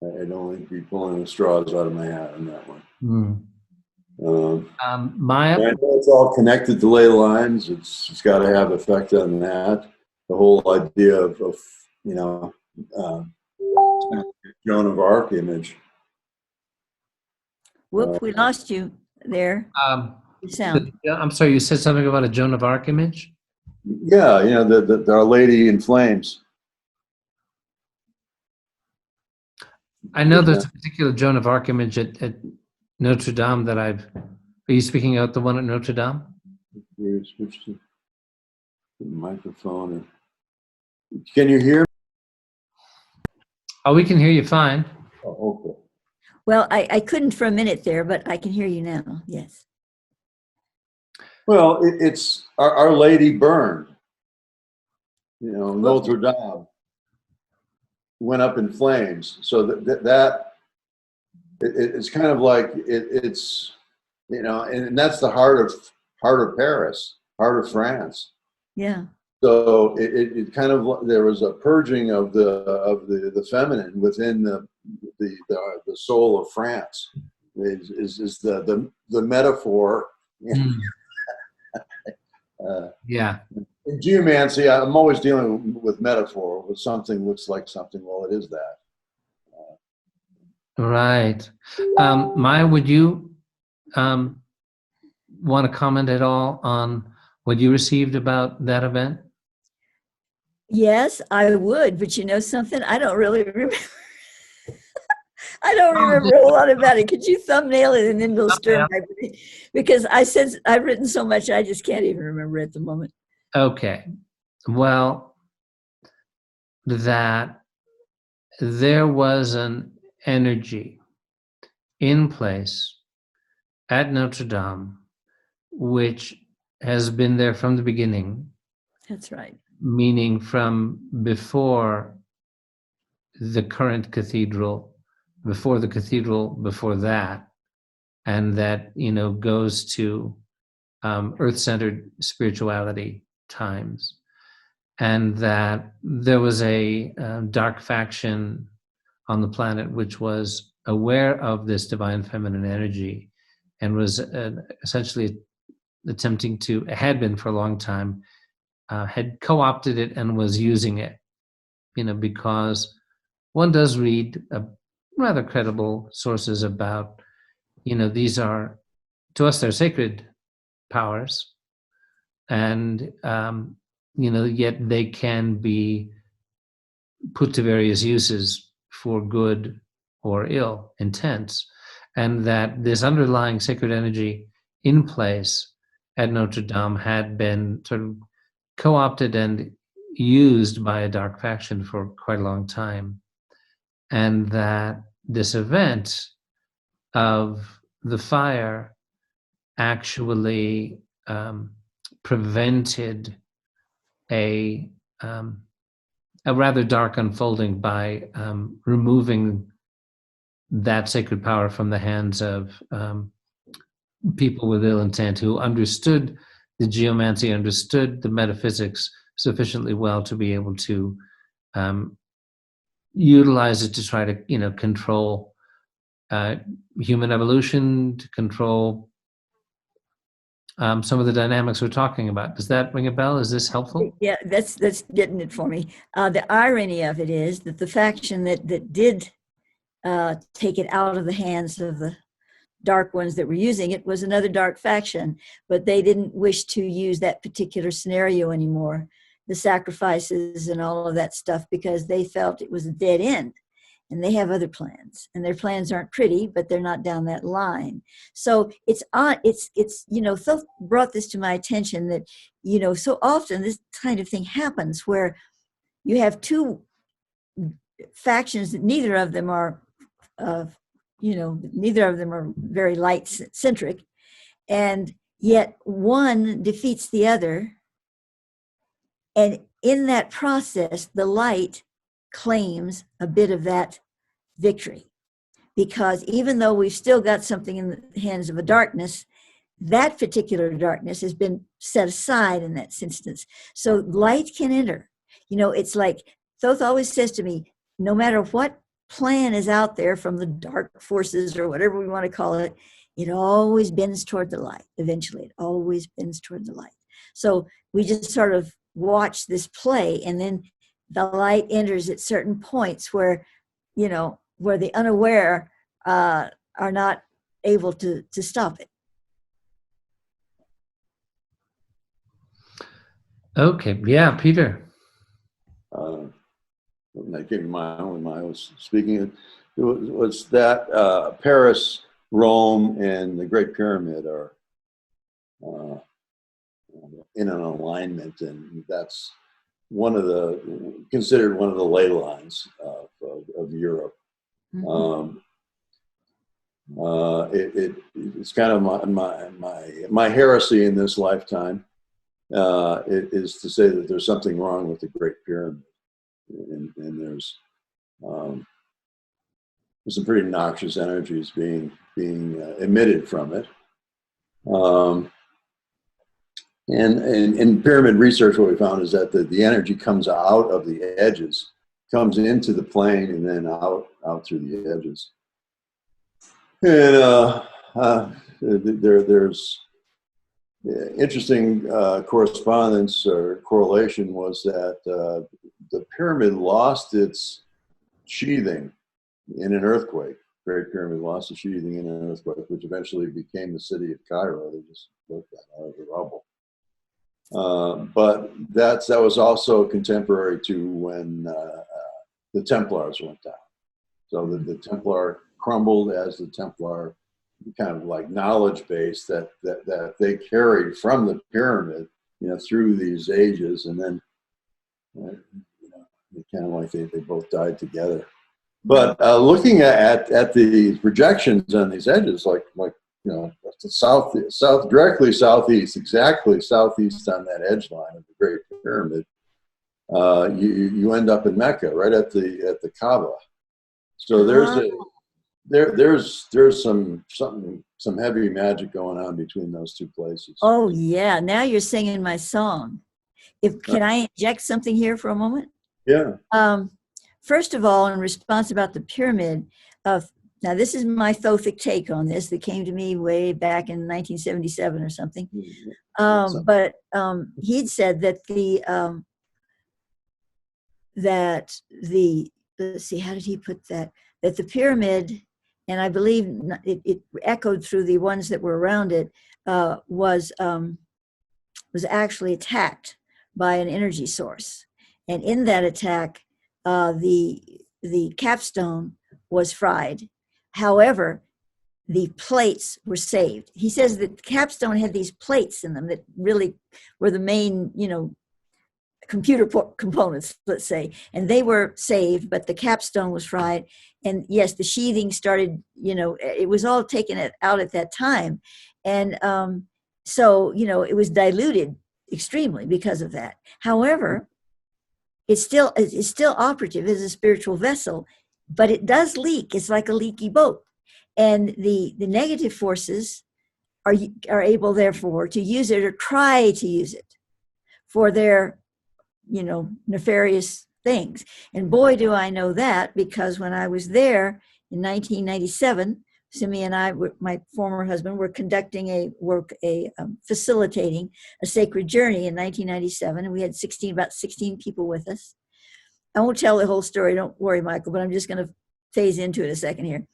I don't think you're pulling the straws out of my hat on that one.
Maia?
I know it's all connected to ley lines. It's got to have effect on that. The whole idea of you know, Joan of Arc image.
Whoop, we lost you there. Your sound.
I'm sorry, you said something about a Joan of Arc image?
Yeah, you know, the Our Lady in Flames.
I know there's a particular Joan of Arc image at Notre Dame that are you speaking out the one at Notre Dame?
Here, switch to the microphone. Can you hear me?
Oh, we can hear you fine.
Oh, okay.
Well, I couldn't for a minute there, but I can hear you now. Yes.
Well, it's Our Lady burned. You know, Notre Dame went up in flames. So it's kind of like it's, you know, and that's the heart of Paris, heart of France.
Yeah.
So it kind of, there was a purging of the feminine within the soul of France. Is the metaphor.
Yeah.
In geomancy, I'm always dealing with metaphor. With something looks like something. Well, it is that.
Right. Maia, would you want to comment at all on what you received about that event?
Yes, I would, but you know something? I don't really remember. I don't remember a lot about it. Could you thumbnail it and then it'll stir my brain? Because I've written so much, I just can't even remember at the moment.
Okay. Well, that there was an energy in place at Notre Dame, which has been there from the beginning.
That's right.
Meaning from before the current cathedral, before the cathedral, before that, and that, you know, goes to earth-centered spirituality times, and that there was a dark faction on the planet which was aware of this divine feminine energy and was essentially attempting to, had been for a long time, had co-opted it and was using it, you know, because one does read rather credible sources about, these are, to us, they're sacred powers, and yet they can be put to various uses for good or ill intents, and that this underlying sacred energy in place at Notre Dame had been sort of co-opted and used by a dark faction for quite a long time, and that this event of the fire actually prevented a rather dark unfolding by removing that sacred power from the hands of people with ill intent who understood the geomancy, understood the metaphysics sufficiently well to be able to utilize it to try to, control human evolution, to control some of the dynamics we're talking about. Does that ring a bell? Is this helpful?
Yeah, that's getting it for me. The irony of it is that the faction that did take it out of the hands of the dark ones that were using it was another dark faction, but they didn't wish to use that particular scenario anymore, the sacrifices and all of that stuff, because they felt it was a dead end. And they have other plans, and their plans aren't pretty, but they're not down that line. So it's Phil brought this to my attention that, so often this kind of thing happens where you have two factions that neither of them are, neither of them are very light centric, and yet one defeats the other. And in that process, the light claims a bit of that victory, because even though we've still got something in the hands of a darkness, that particular darkness has been set aside in that instance. So light can enter. It's like Thoth always says to me, no matter what plan is out there from the dark forces or whatever we want to call it, it always bends toward the light. Eventually, it always bends toward the light. So we just sort of watch this play, and then the light enters at certain points where, where the unaware are not able to stop it.
Okay, yeah, Peter.
That came to mind when I was speaking. It was that Paris, Rome, and the Great Pyramid are in an alignment, and that's considered one of the ley lines of Europe.
Mm-hmm.
It's kind of my heresy in this lifetime. It is to say that there's something wrong with the Great Pyramid, and there's some pretty noxious energies being emitted from it. And in pyramid research, what we found is that the energy comes out of the edges, comes into the plane, and then out through the edges. And there's interesting correspondence or correlation was that the pyramid lost its sheathing in an earthquake. Great Pyramid lost its sheathing in an earthquake, which eventually became the city of Cairo. They just built that out of the rubble. But that was also contemporary to when the Templars went down. So the Templar crumbled as the Templar kind of like knowledge base that they carried from the pyramid, through these ages, and then they kind of like they both died together. But looking at the projections on these edges, like south, directly southeast, exactly southeast on that edge line of the Great Pyramid, you end up in Mecca, right at the Kaaba. So there's some heavy magic going on between those two places.
Oh yeah, now you're singing my song. Can I inject something here for a moment?
Yeah.
First of all, in response about the pyramid, now this is my Thothic take on this that came to me way back in 1977 or something. But he'd said that let's see, how did he put that? that the pyramid, and I believe it echoed through the ones that were around it, was actually attacked by an energy source. And in that attack, the capstone was fried. However, the plates were saved. He says that the capstone had these plates in them that really were the main, computer components, let's say, and they were saved, but the capstone was fried. And yes, the sheathing started, it was all taken out at that time. And so, it was diluted extremely because of that. However, it's still operative as a spiritual vessel, but it does leak. It's like a leaky boat. And the negative forces are able, therefore, to use it or try to use it for their, nefarious things. And boy, do I know that, because when I was there in 1997, Simi and I, my former husband, were conducting facilitating a sacred journey in 1997, and we had about 16 people with us. I won't tell the whole story, don't worry, Michael, but I'm just going to phase into it a second here.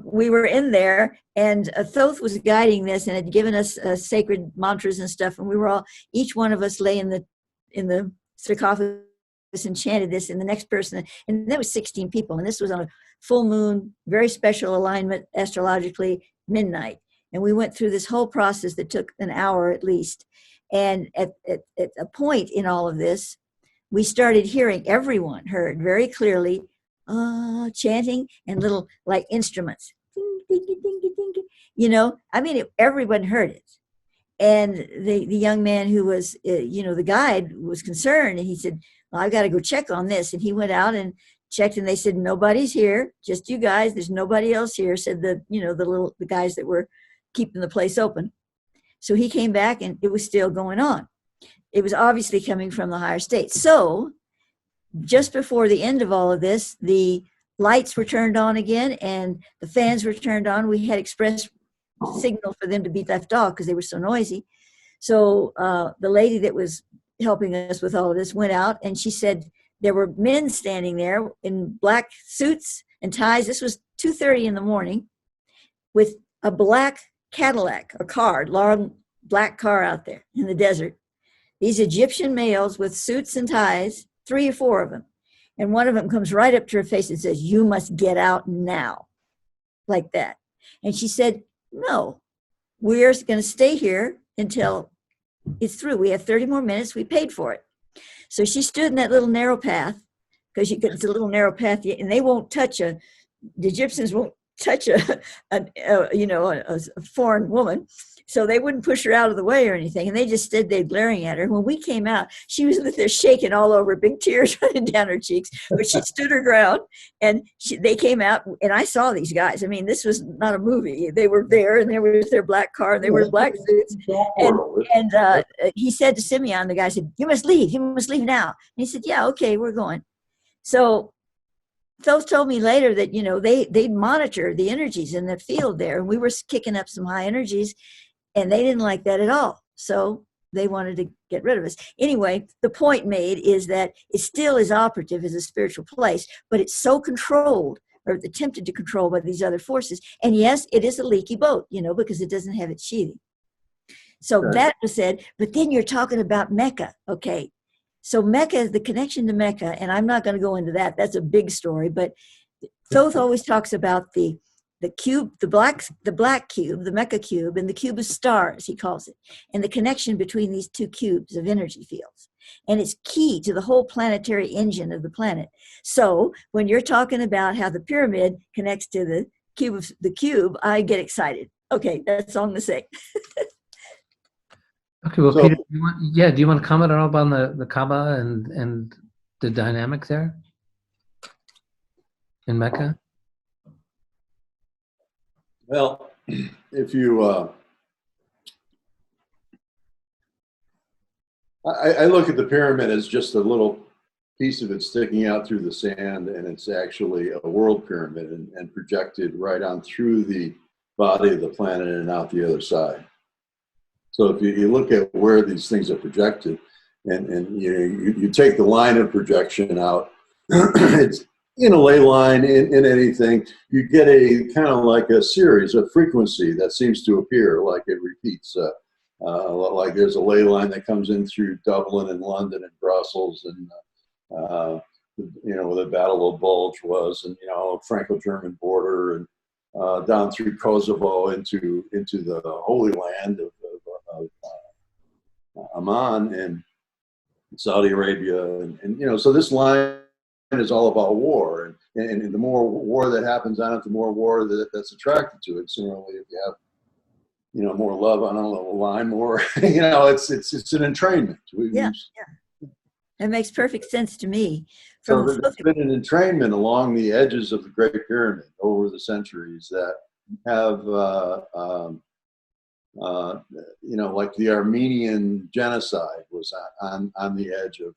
We were in there, and Thoth was guiding this and had given us sacred mantras and stuff, and we were all, each one of us lay in the sarcophagus and chanted this, and the next person, and there was 16 people, and this was on a full moon, very special alignment astrologically, midnight, and we went through this whole process that took an hour at least. And at a point in all of this, we started hearing, everyone heard very clearly, chanting and little like instruments, ding, ding, ding, ding, ding. Everyone heard it. And the young man who was, the guide was concerned, and he said, well, I've got to go check on this. And he went out and checked, and they said, nobody's here, just you guys. There's nobody else here, said the guys that were keeping the place open. So he came back, and it was still going on. It was obviously coming from the higher states. So just before the end of all of this, the lights were turned on again, and the fans were turned on. We had express signal for them to be left off because they were so noisy. So the lady that was helping us with all of this went out, and she said there were men standing there in black suits and ties. This was 2:30 in the morning, with a black Cadillac, a car, long black car out there in the desert. These Egyptian males with suits and ties, 3 or 4 of them. And one of them comes right up to her face and says, you must get out now, like that. And she said, no, we're going to stay here until it's through. We have 30 more minutes. We paid for it. So she stood in that little narrow path, because it's a little narrow path, and they won't touch the Egyptians won't touch a foreign woman. So they wouldn't push her out of the way or anything. And they just stood there glaring at her. When we came out, she was there shaking all over, big tears running down her cheeks. But she stood her ground, and they came out, and I saw these guys. I mean, this was not a movie. They were there, and there was their black car, and they were in black suits. And he said to Simeon, the guy said, you must leave now. And he said, yeah, okay, we're going. So Thoth told me later that, they'd monitor the energies in the field there, and we were kicking up some high energies, and they didn't like that at all. So they wanted to get rid of us. Anyway, the point made is that it still is operative as a spiritual place, but it's so controlled, or attempted to control, by these other forces. And yes, it is a leaky boat, because it doesn't have its sheathing. So right. That was said, but then you're talking about Mecca. Okay. So Mecca is the connection to Mecca, and I'm not going to go into that. That's a big story, but Thoth always talks about the cube, the black cube, the Mecca cube, and the cube of stars, he calls it, and the connection between these two cubes of energy fields. And it's key to the whole planetary engine of the planet. So when you're talking about how the pyramid connects to the cube, I get excited. Okay, that's all I'm going to say.
Okay, well, so, Peter, do you want to comment at all on the Kaaba and the dynamic there in Mecca?
Well, if you, I look at the pyramid as just a little piece of it sticking out through the sand, and it's actually a world pyramid and projected right on through the body of the planet and out the other side. So if you look at where these things are projected, and you take the line of projection out, it's in a ley line, in anything, you get a kind of like a series, a frequency that seems to appear, like it repeats. Like there's a ley line that comes in through Dublin and London and Brussels and, where the Battle of Bulge was, and, Franco-German border, and down through Kosovo into the Holy Land of Amman and Saudi Arabia. And so this line is all about war. And the more war that happens on it, the more war that's attracted to it. Similarly, if you have more love on a line, more, it's an entrainment.
Yeah. That makes perfect sense to me.
So there's been an entrainment along the edges of the Great Pyramid over the centuries that have, like the Armenian genocide was on the edge of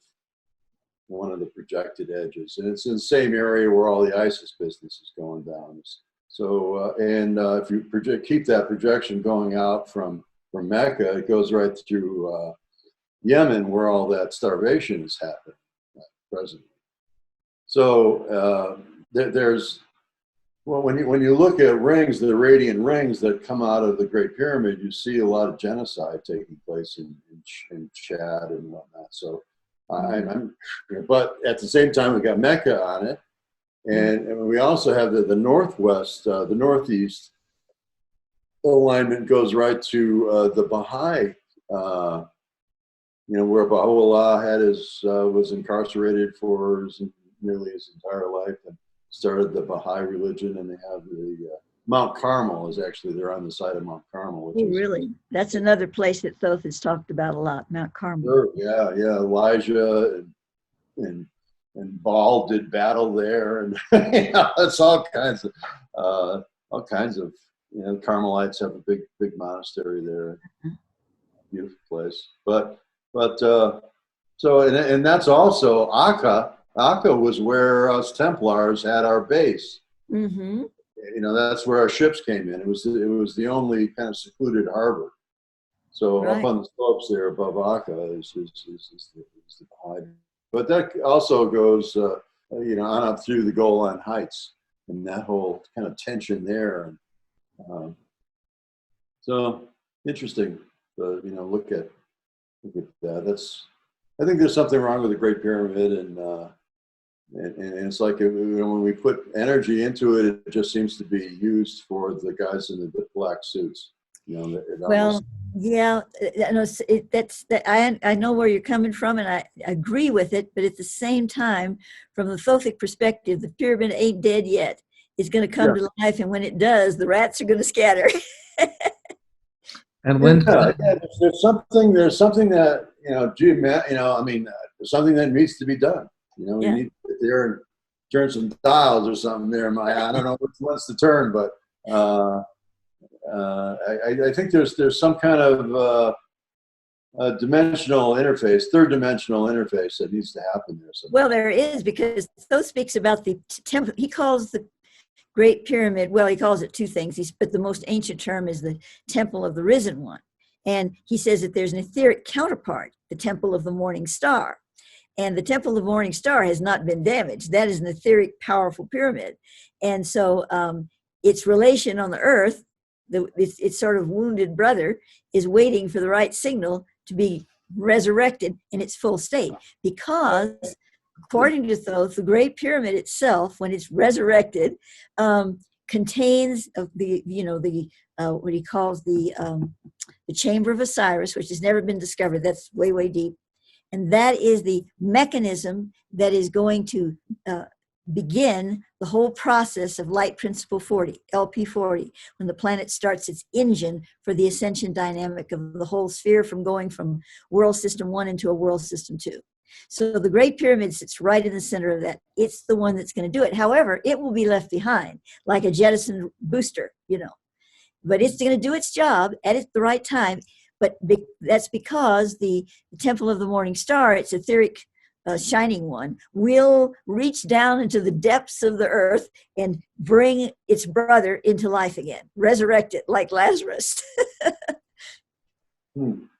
one of the projected edges. And it's in the same area where all the ISIS business is going down. So, if you keep that projection going out from Mecca, it goes right through Yemen, where all that starvation is happening presently. So when you look at rings, the radiant rings that come out of the Great Pyramid, you see a lot of genocide taking place in Chad and whatnot. So, but at the same time, we got Mecca on it. And we also have the northwest, the northeast alignment goes right to the Baha'i, where Baha'u'llah was incarcerated for nearly his entire life and started the Baha'i religion. And they have the Mount Carmel is actually, they're on the side of Mount Carmel.
Really? That's another place that Thoth has talked about a lot, Mount Carmel.
Sure, yeah. Elijah and Baal did battle there, and it's all kinds of Carmelites have a big monastery there, beautiful place. But and that's also Akka. Akka was where us Templars had our base.
Mm-hmm.
That's where our ships came in. It was the only kind of secluded harbor. So up on the slopes there above Akka is the Baha'i. But that also goes, on up through the Golan Heights and that whole kind of tension there. And, so interesting, look at that. I think there's something wrong with the Great Pyramid, and it's like when we put energy into it, it just seems to be used for the guys in the black suits.
Yeah, I know where you're coming from, and I agree with it. But at the same time, from the Thothic perspective, the pyramid ain't dead yet. It's going to come to life, and when it does, the rats are going to scatter.
And when
there's something that something that needs to be done. We need to sit there and turn some dials or something there, Maia. I don't know which ones to turn, but. I think there's some kind of dimensional interface, third dimensional interface that needs to happen there.
Well, there is, because Thoth speaks about the temple. He calls the Great Pyramid, well, he calls it two things, but the most ancient term is the Temple of the Risen One. And he says that there's an etheric counterpart, the Temple of the Morning Star. And the Temple of the Morning Star has not been damaged. That is an etheric, powerful pyramid. And so its relation on the earth, its sort of wounded brother, is waiting for the right signal to be resurrected in its full state. Because, according to Thoth, the Great Pyramid itself, when it's resurrected, contains what he calls the Chamber of Osiris, which has never been discovered. That's way, way deep. And that is the mechanism that is going to begin the whole process of light principle 40, LP40, when the planet starts its engine for the ascension dynamic of the whole sphere, from going from world system 1 into a world system 2. So the Great Pyramid sits right in the center of that. It's the one that's going to do it. However, it will be left behind like a jettisoned booster, but it's going to do its job at the right time. But that's because the Temple of the Morning Star, its etheric shining one, will reach down into the depths of the earth and bring its brother into life again, resurrect it like Lazarus.
That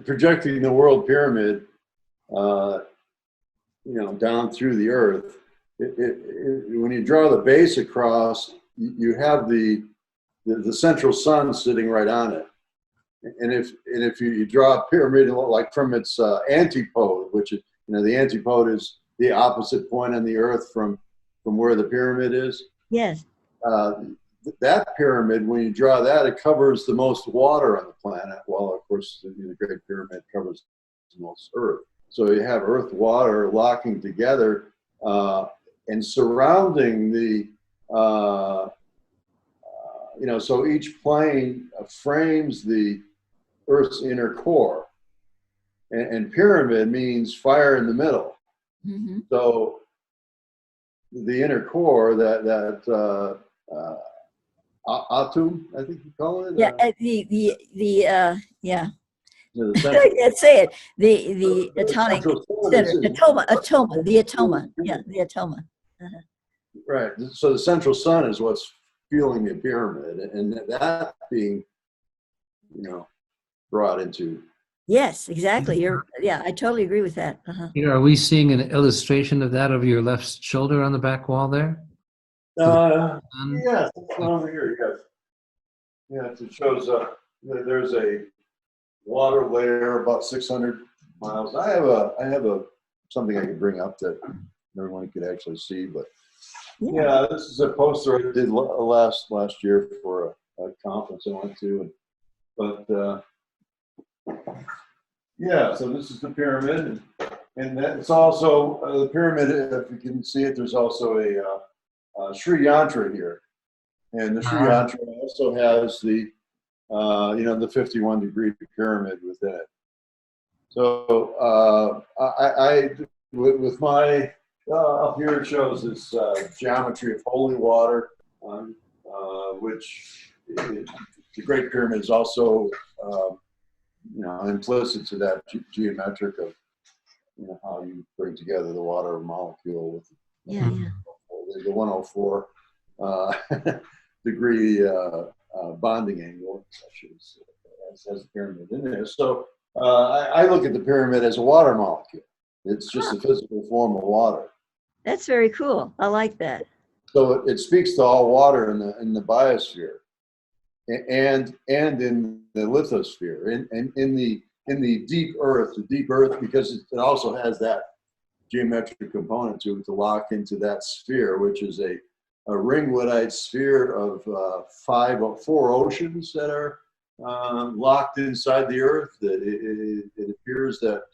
projecting the world pyramid down through the earth. When you draw the base across, you have the central sun sitting right on it. And if you draw a pyramid like from its antipode, which is, the antipode is the opposite point on the earth from where the pyramid is.
Yes.
That pyramid, when you draw that, it covers the most water on the planet. Well, of course, the Great Pyramid covers the most earth. So you have earth, water locking together and surrounding the, so each plane frames the Earth's inner core. And pyramid means fire in the middle.
Mm-hmm.
So the inner core, that atum, I think you call it.
Yeah,
Yeah.
I can't say it. The atomic center, atoma, the atoma. Yeah, the atoma. Uh-huh.
Right. So the central sun is what's fueling the pyramid, and that being, brought into.
Yes, exactly. I totally agree with that. Uh-huh.
Are we seeing an illustration of that over your left shoulder on the back wall there?
Yes, it's over here. Yes. Yes, it shows there's a water layer about 600 miles. I have a something I can bring up that everyone could actually see, but yeah, this is a poster I did last year for a conference I went to, so this is the pyramid, and it's also the pyramid. If you can see it, there's also a Sri Yantra here, and the Sri Yantra also has the the 51-degree pyramid within it. So I with my up here it shows this geometry of holy water, which the Great Pyramid is also implicit to that geometric of how you bring together the water molecule with the 104 degree bonding angle, such as the pyramid in there. So I look at the pyramid as a water molecule. It's just a physical form of water.
That's very cool. I like that.
So it speaks to all water in the biosphere, and in the lithosphere, and in the deep earth. The deep earth, because it also has that geometric component to it to lock into that sphere, which is a ringwoodite sphere of 4 oceans that are locked inside the earth. That it appears that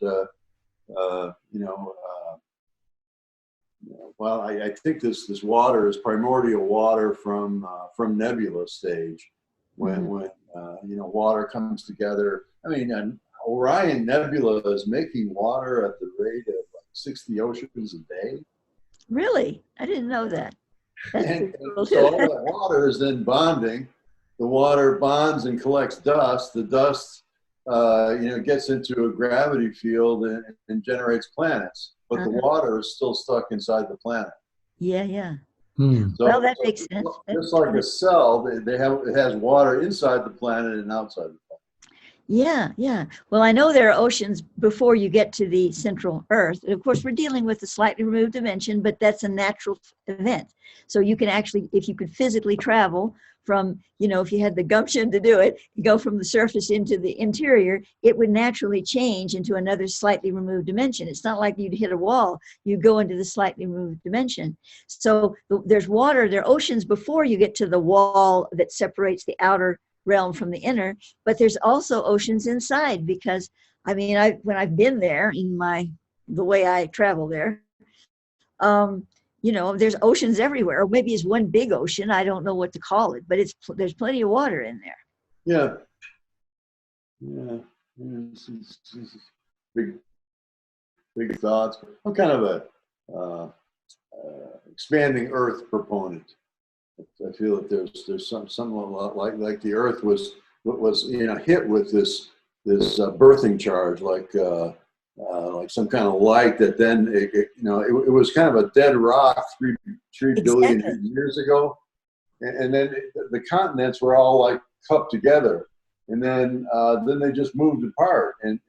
well, I think this water is primordial water from nebula stage, when water comes together. I mean, an Orion Nebula is making water at the rate of like 60 oceans a day.
Really? I didn't know that.
And so all that water is then bonding. The water bonds and collects dust. The dust, gets into a gravity field and generates planets. But the water is still stuck inside the planet.
Yeah.
So,
well, that makes sense.
Just like a cell, it has water inside the planet and outside the planet.
Yeah. Well, I know there are oceans before you get to the central Earth. And of course, we're dealing with a slightly removed dimension, but that's a natural event. So you can actually, if you could physically travel from, if you had the gumption to do it, you go from the surface into the interior, it would naturally change into another slightly removed dimension. It's not like you'd hit a wall, you go into the slightly removed dimension. So there's water, there are oceans before you get to the wall that separates the outer realm from the inner, but there's also oceans inside, because when I've been there in the way I travel there, there's oceans everywhere, or maybe it's one big ocean. I don't know what to call it, but there's plenty of water in there.
Yeah. It's big thoughts. I'm kind of a expanding Earth proponent. I feel that there's something like the Earth was hit with this birthing charge, like some kind of light that then it was kind of a dead rock 3 billion years ago, and then the continents were all like cupped together, and then they just moved apart, and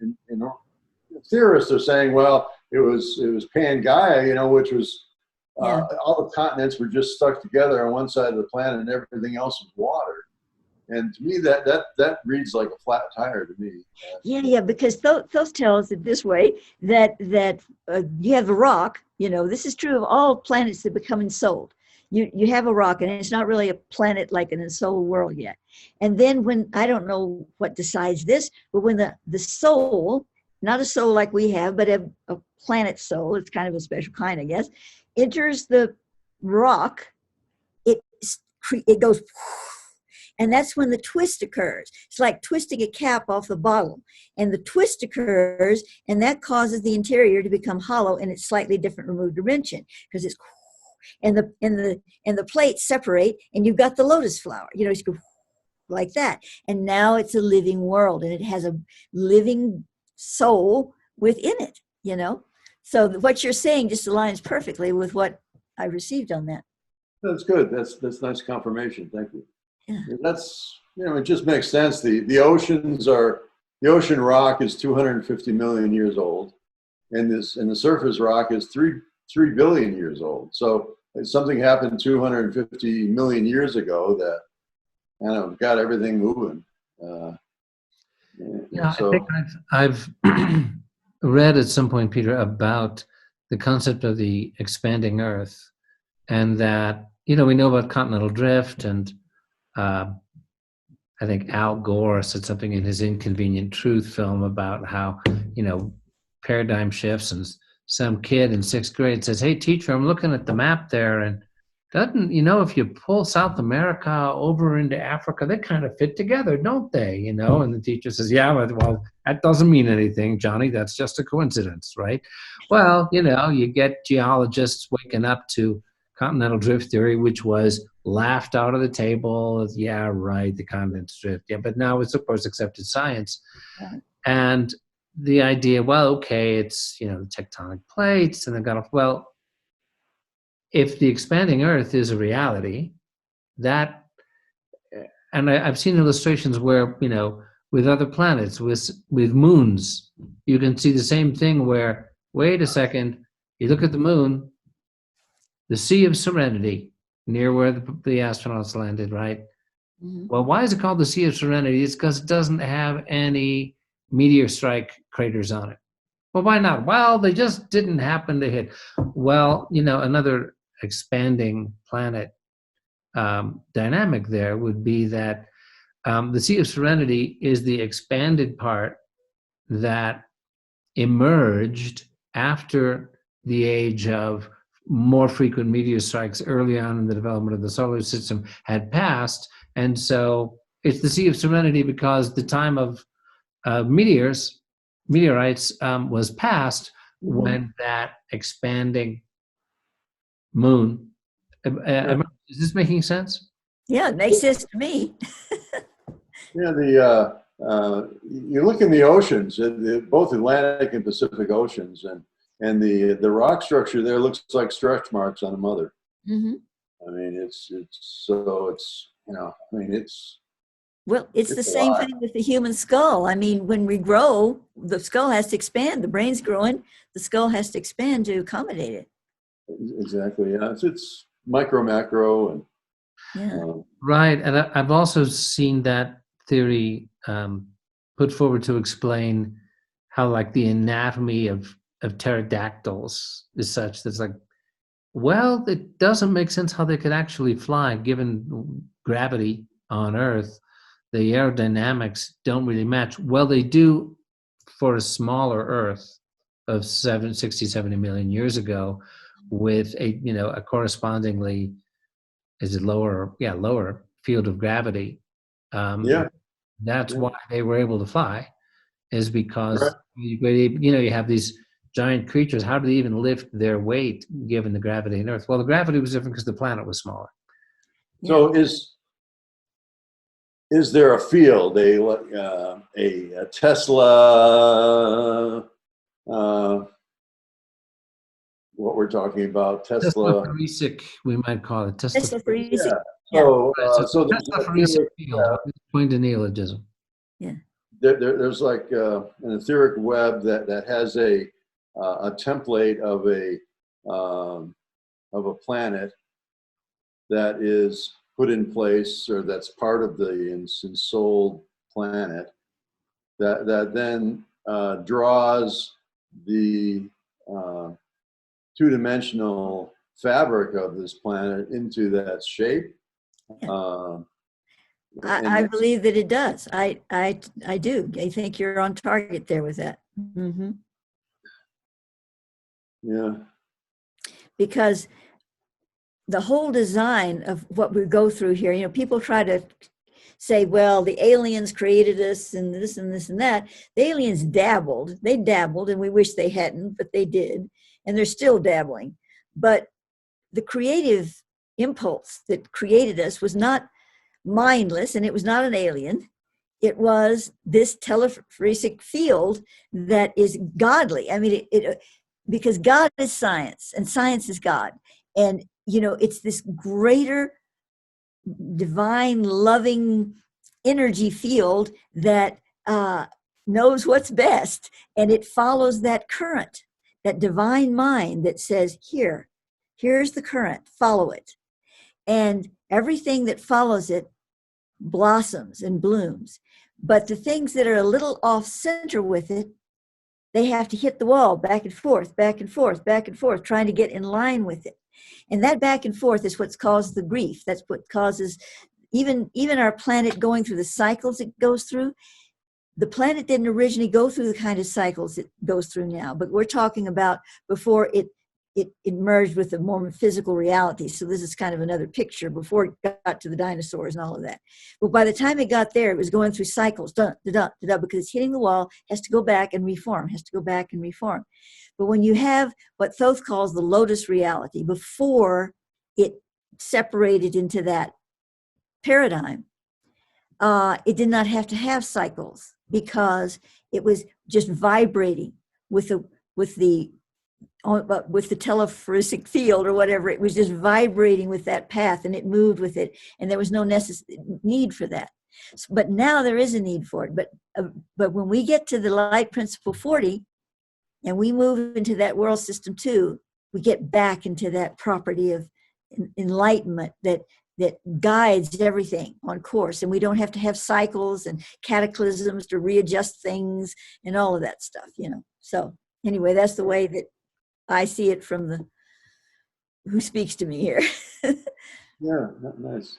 theorists are saying, well, it was Pangaea, which was all the continents were just stuck together on one side of the planet, and everything else was water. And to me, that reads like a flat tire to me.
Yeah, because those tell us it this way, that you have a rock. This is true of all planets that become ensouled. You have a rock, and it's not really a planet like an ensouled world yet. And then when, I don't know what decides this, but when the soul, not a soul like we have, but a planet soul, it's kind of a special kind, I guess, enters the rock, it goes, and that's when the twist occurs. It's like twisting a cap off the bottle, and the twist occurs, and that causes the interior to become hollow in its slightly different removed dimension, because it's, and the plates separate, and you've got the lotus flower, it's like that, and now it's a living world, and it has a living soul within it. So what you're saying just aligns perfectly with what I received on that.
That's good. That's nice confirmation. Thank you.
Yeah.
That's, it just makes sense. The ocean rock is 250 million years old, and the surface rock is 3 billion years old. So something happened 250 million years ago that got everything moving.
I think I've read at some point, Peter, about the concept of the expanding Earth, and that we know about continental drift, and I think Al Gore said something in his Inconvenient Truth film about how paradigm shifts, and some kid in 6th grade says, "Hey teacher, I'm looking at the map there, and doesn't if you pull South America over into Africa, they kind of fit together, don't they?" And the teacher says, "Yeah, well, that doesn't mean anything, Johnny. That's just a coincidence, right?" Well, you get geologists waking up to continental drift theory, which was laughed out of the table. Yeah, right, the continents drift. Yeah, but now it's, of course, accepted science.
Right.
And the idea, well, okay, it's, the tectonic plates, and they've got, well, if the expanding Earth is a reality, and I've seen illustrations where, with other planets, with moons, you can see the same thing where, wait a second, you look at the moon, the Sea of Serenity, near where the astronauts landed, right?
Mm-hmm.
Well, why is it called the Sea of Serenity? It's because it doesn't have any meteor strike craters on it. Well, why not? Well, they just didn't happen to hit. Well, another expanding planet dynamic there would be that the Sea of Serenity is the expanded part that emerged after the age of more frequent meteor strikes early on in the development of the solar system had passed. And so it's the Sea of Serenity because the time of meteorites was past when that expanding moon. Is this making sense?
Yeah, it makes sense to me.
Yeah, you look in the oceans, both Atlantic and Pacific Oceans, and the rock structure there looks like stretch marks on a mother.
Mm-hmm.
I mean, it's
Well, it's the same thing with the human skull. I mean, when we grow, the skull has to expand. The brain's growing, the skull has to expand to accommodate it.
Exactly. Yeah, it's micro, macro, and
right. And I've also seen that theory put forward to explain how, like, the anatomy of pterodactyls is such that's like, well, it doesn't make sense how they could actually fly given gravity on Earth. The aerodynamics don't really match. Well, they do for a smaller Earth of 60, 70 million years ago, with a correspondingly, is it lower field of gravity. That's why they were able to fly, is because you have these giant creatures. How do they even lift their weight given the gravity on Earth? Well, the gravity was different because the planet was smaller.
So is there a field, a Tesla, what we're talking about,
Teslaphoresic, we might call it.
Teslaphoresic.
Yeah.
Yeah.
So
Teslaphoresic field, according to neologism.
Yeah.
there's like an etheric web that has a template of a planet that is put in place, or that's part of the ensouled planet, that then draws the two-dimensional fabric of this planet into that shape.
I believe that it does. I do. I think you're on target there with that. Mm-hmm.
Yeah.
Because the whole design of what we go through here, you know, people try to say, well, the aliens created us and this and this and that. The aliens dabbled. They dabbled, and we wish they hadn't, but they did. And they're still dabbling. But the creative impulse that created us was not mindless, and it was not an alien. It was this telephoretic field that is godly. I mean, because God is science, and science is God. And, you know, it's this greater divine, loving energy field that knows what's best, and it follows that current, that divine mind that says, here's the current, follow it. And everything that follows it blossoms and blooms. But the things that are a little off center with it, they have to hit the wall back and forth, back and forth, back and forth, trying to get in line with it. And that back and forth is what's caused the grief. That's what causes even our planet going through the cycles it goes through. The planet didn't originally go through the kind of cycles it goes through now, but we're talking about before it merged with a more physical reality. So this is kind of another picture before it got to the dinosaurs and all of that. But by the time it got there, it was going through cycles, because it's hitting the wall, has to go back and reform, has to go back and reform. But when you have what Thoth calls the lotus reality, before it separated into that paradigm, it did not have to have cycles, because it was just vibrating with the telephoretic field or whatever. It was just vibrating with that path, and it moved with it, and there was no need for that. But now there is a need for it. But when we get to the light principle 40 and we move into that world system 2, we get back into that property of enlightenment that guides everything on course, and we don't have to have cycles and cataclysms to readjust things and all of that stuff, you know. So anyway, that's the way that I see it from the who speaks to me here.
Yeah, nice.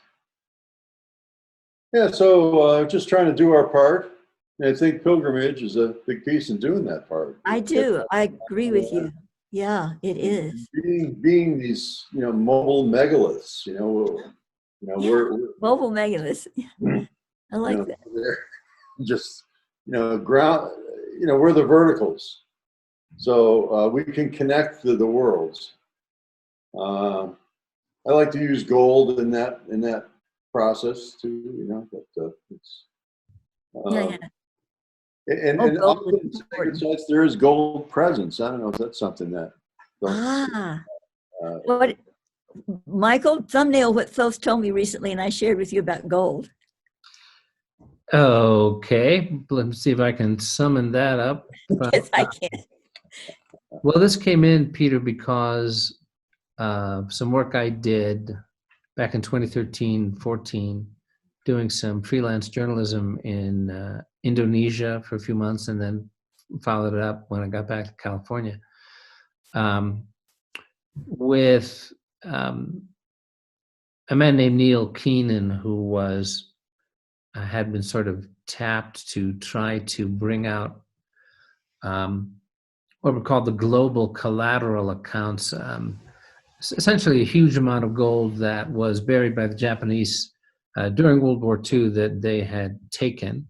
Yeah, so just trying to do our part. And I think pilgrimage is a big piece in doing that part.
I do. I agree with you. Yeah, it is.
Being these, you know, mobile megaliths. We're
mobile megaliths. I like that.
They're just, ground. We're the verticals. So we can connect to the worlds. I like to use gold in that process too. But it's
yeah.
And often in sacred sites there is gold presence. I don't know if that's something that.
What, Michael, thumbnail what Thoth told me recently, and I shared with you about gold.
Okay, let's see if I can summon that up.
Yes, I can.
Well, this came in, Peter, because some work I did back in 2013-14, doing some freelance journalism in Indonesia for a few months, and then followed it up when I got back to California with a man named Neil Keenan, who had been sort of tapped to try to bring out what were called the global collateral accounts, essentially a huge amount of gold that was buried by the Japanese during World War II that they had taken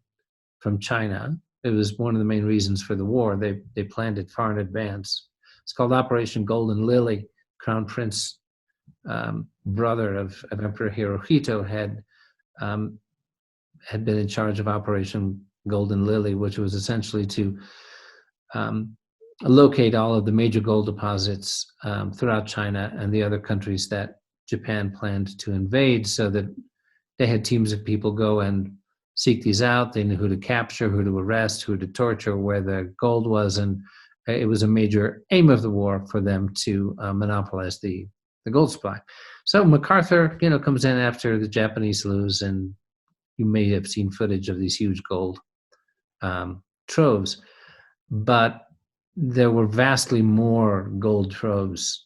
from China. It was one of the main reasons for the war. They planned it far in advance. It's called Operation Golden Lily. Crown Prince, brother of Emperor Hirohito, had been in charge of Operation Golden Lily, which was essentially to locate all of the major gold deposits throughout China and the other countries that Japan planned to invade, so that they had teams of people go and seek these out. They knew who to capture, who to arrest, who to torture, where the gold was, and it was a major aim of the war for them to monopolize the gold supply. So MacArthur, comes in after the Japanese lose, and you may have seen footage of these huge gold troves, but there were vastly more gold troves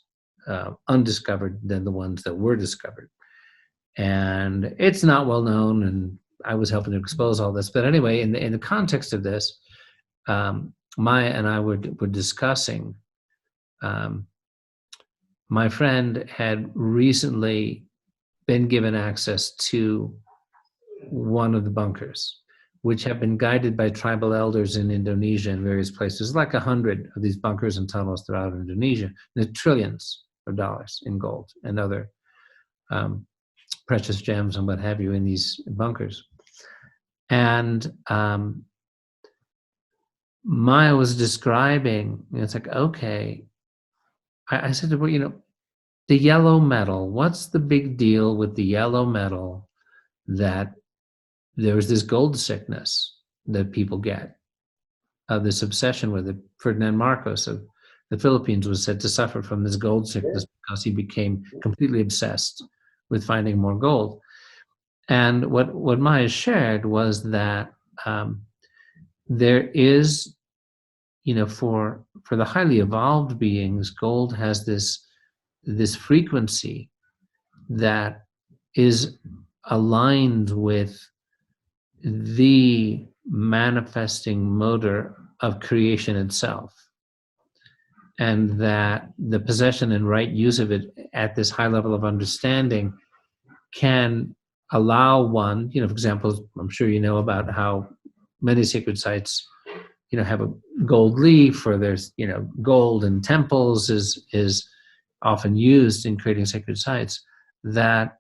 undiscovered than the ones that were discovered. And it's not well known, and I was helping to expose all this. But anyway, in the context of this, Maia and I were discussing. My friend had recently been given access to one of the bunkers, which have been guided by tribal elders in Indonesia and various places. Like 100 of these bunkers and tunnels throughout Indonesia. There's trillions of dollars in gold and other precious gems and what have you in these bunkers. And Maia was describing, it's like, okay, I said to her, the yellow metal, what's the big deal with the yellow metal that there's this gold sickness that people get, this obsession with it? Ferdinand Marcos of the Philippines was said to suffer from this gold sickness because he became completely obsessed with finding more gold. And what Maia shared was that there is, for the highly evolved beings, gold has this frequency that is aligned with the manifesting motor of creation itself, and that the possession and right use of it at this high level of understanding can allow one, for example, I'm sure you know about how many sacred sites, have a gold leaf, or there's, gold in temples is often used in creating sacred sites, that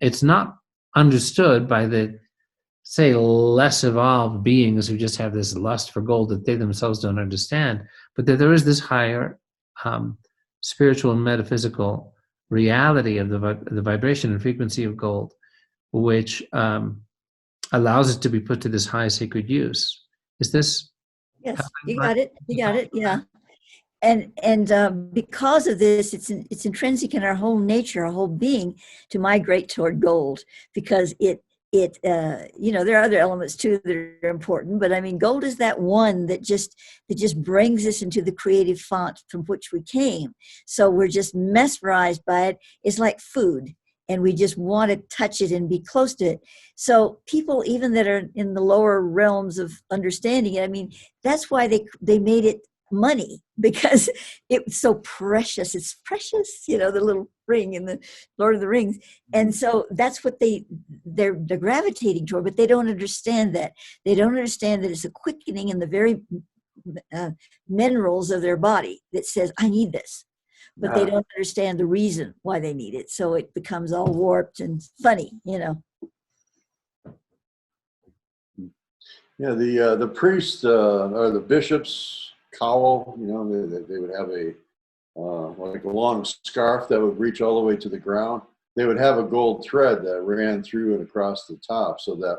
it's not understood by the, say, less evolved beings who just have this lust for gold that they themselves don't understand, but that there is this higher spiritual and metaphysical reality of the vibration and frequency of gold, which allows it to be put to this high sacred use. Is this?
Yes, you got it. Yeah. And because of this, it's intrinsic in our whole nature, our whole being, to migrate toward gold, because it there are other elements too that are important, but I mean, gold is that one that just brings us into the creative font from which we came. So we're just mesmerized by it. It's like food, and we just want to touch it and be close to it. So people, even that are in the lower realms of understanding it, I mean, that's why they made it money, because it's so precious. It's precious, the little ring in the Lord of the Rings. And so that's what they're gravitating toward, but they don't understand that. They don't understand that it's a quickening in the very minerals of their body that says, I need this. But they don't understand the reason why they need it. So it becomes all warped and funny,
Yeah, the priest or the bishop's cowl, they would have like a long scarf that would reach all the way to the ground. They would have a gold thread that ran through and across the top, so that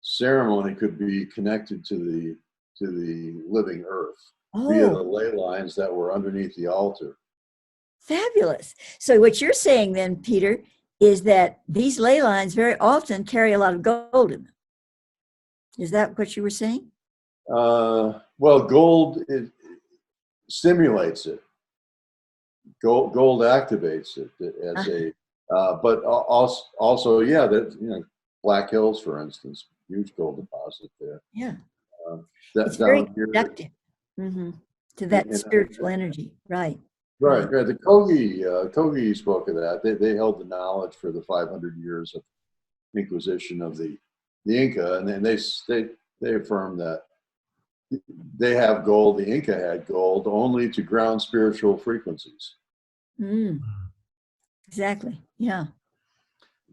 ceremony could be connected to the living earth via the ley lines that were underneath the altar.
Fabulous. So what you're saying then, Peter, is that these ley lines very often carry a lot of gold in them. Is that what you were saying?
Well, gold, it stimulates it. Gold activates it as but also, yeah, that Black Hills, for instance, huge gold deposit there.
Yeah, it's very conductive to that spiritual energy, right?
Right. The Kogi spoke of that. They held the knowledge for the 500 years of Inquisition of the Inca, and then they affirmed that they have gold. The Inca had gold only to ground spiritual frequencies.
Exactly. Yeah.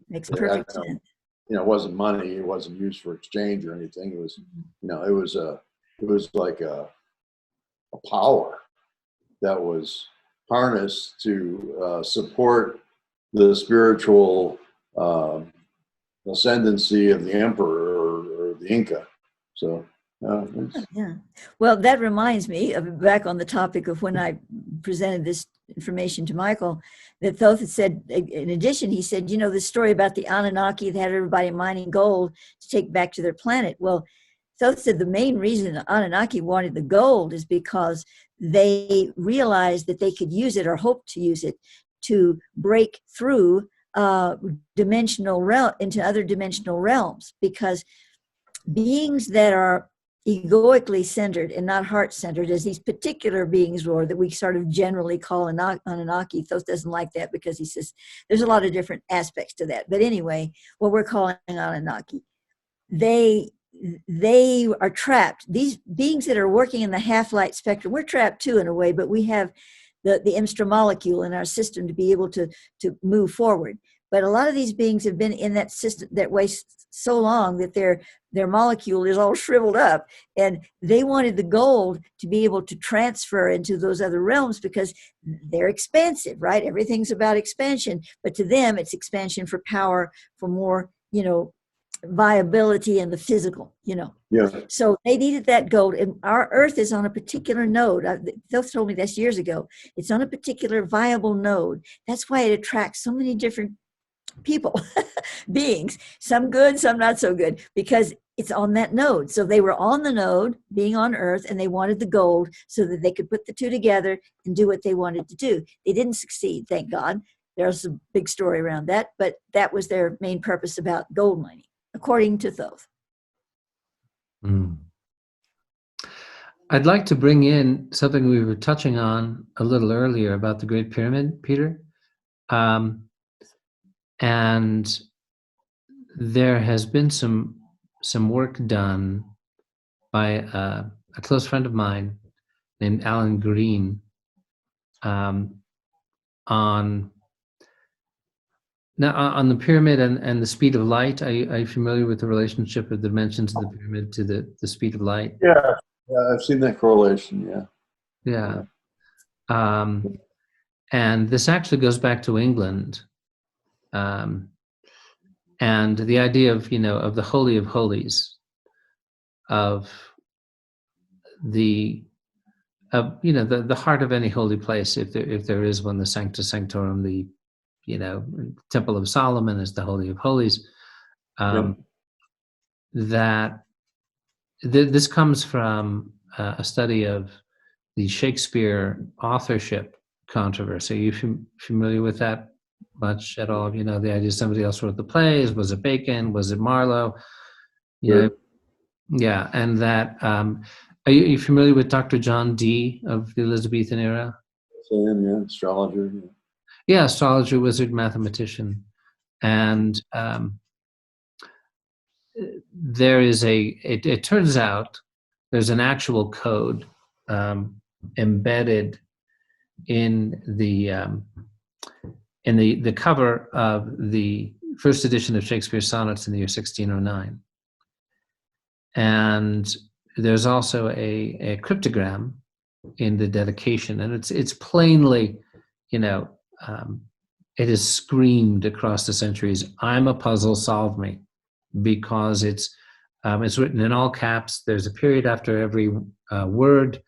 Makes perfect sense.
It wasn't money. It wasn't used for exchange or anything. It was, it was like a power that was harnessed to support the spiritual ascendancy of the emperor or the Inca. So,
yeah. Well, that reminds me of back on the topic of when I presented this information to Michael, that Thoth had said, in addition, he said, you know, this story about the Anunnaki that had everybody mining gold to take back to their planet. Well, Thoth said the main reason the Anunnaki wanted the gold is because they realized that they could use it or hoped to use it to break through dimensional realm into other dimensional realms, because beings that are egoically centered and not heart-centered, as these particular beings were that we sort of generally call Anunnaki. Thoth doesn't like that because he says there's a lot of different aspects to that. But anyway, what we're calling Anunnaki, they are trapped. These beings that are working in the half-light spectrum, we're trapped too in a way, but we have the intramolecule in our system to be able to move forward. But a lot of these beings have been in that system that way so long that their molecule is all shriveled up, and they wanted the gold to be able to transfer into those other realms because they're expansive, right? Everything's about expansion, but to them it's expansion for power, for more, you know, viability in the physical, you know.
yeah.
So they needed that gold, and our Earth is on a particular node. Thoth told me this years ago. It's on a particular viable node. That's why it attracts so many different people, beings, some good, some not so good, because it's on that node. So they were on the node, being on Earth, and they wanted the gold so that they could put the two together and do what they wanted to do. They didn't succeed, thank God. There's a big story around that, but that was their main purpose about gold mining, according to Thoth.
I'd like to bring in something we were touching on a little earlier about the Great Pyramid, Peter. And there has been some work done by a close friend of mine named Alan Green on the pyramid and the speed of light. Are you familiar with the relationship of the dimensions of the pyramid to the speed of light?
Yeah, I've seen that correlation.
Yeah. And this actually goes back to England. And the idea of, you know, of the Holy of Holies, of the heart of any holy place, if there is one, the Sanctus Sanctorum, the, you know, Temple of Solomon is the Holy of Holies. This comes from a study of the Shakespeare authorship controversy. Are you familiar with that much at all? You know, the idea somebody else wrote the plays. Was it Bacon? Was it Marlowe? Yeah. Yeah. And that, are you familiar with Dr. John Dee of the Elizabethan era?
Yeah, astrologer.
Yeah, astrologer, wizard, mathematician. And there is it turns out there's an actual code embedded in the cover of the first edition of Shakespeare's sonnets in the year 1609. And there's also a cryptogram in the dedication, and it's plainly, you know, it is screamed across the centuries, "I'm a puzzle, solve me," because it's written in all caps. There's a period after every word.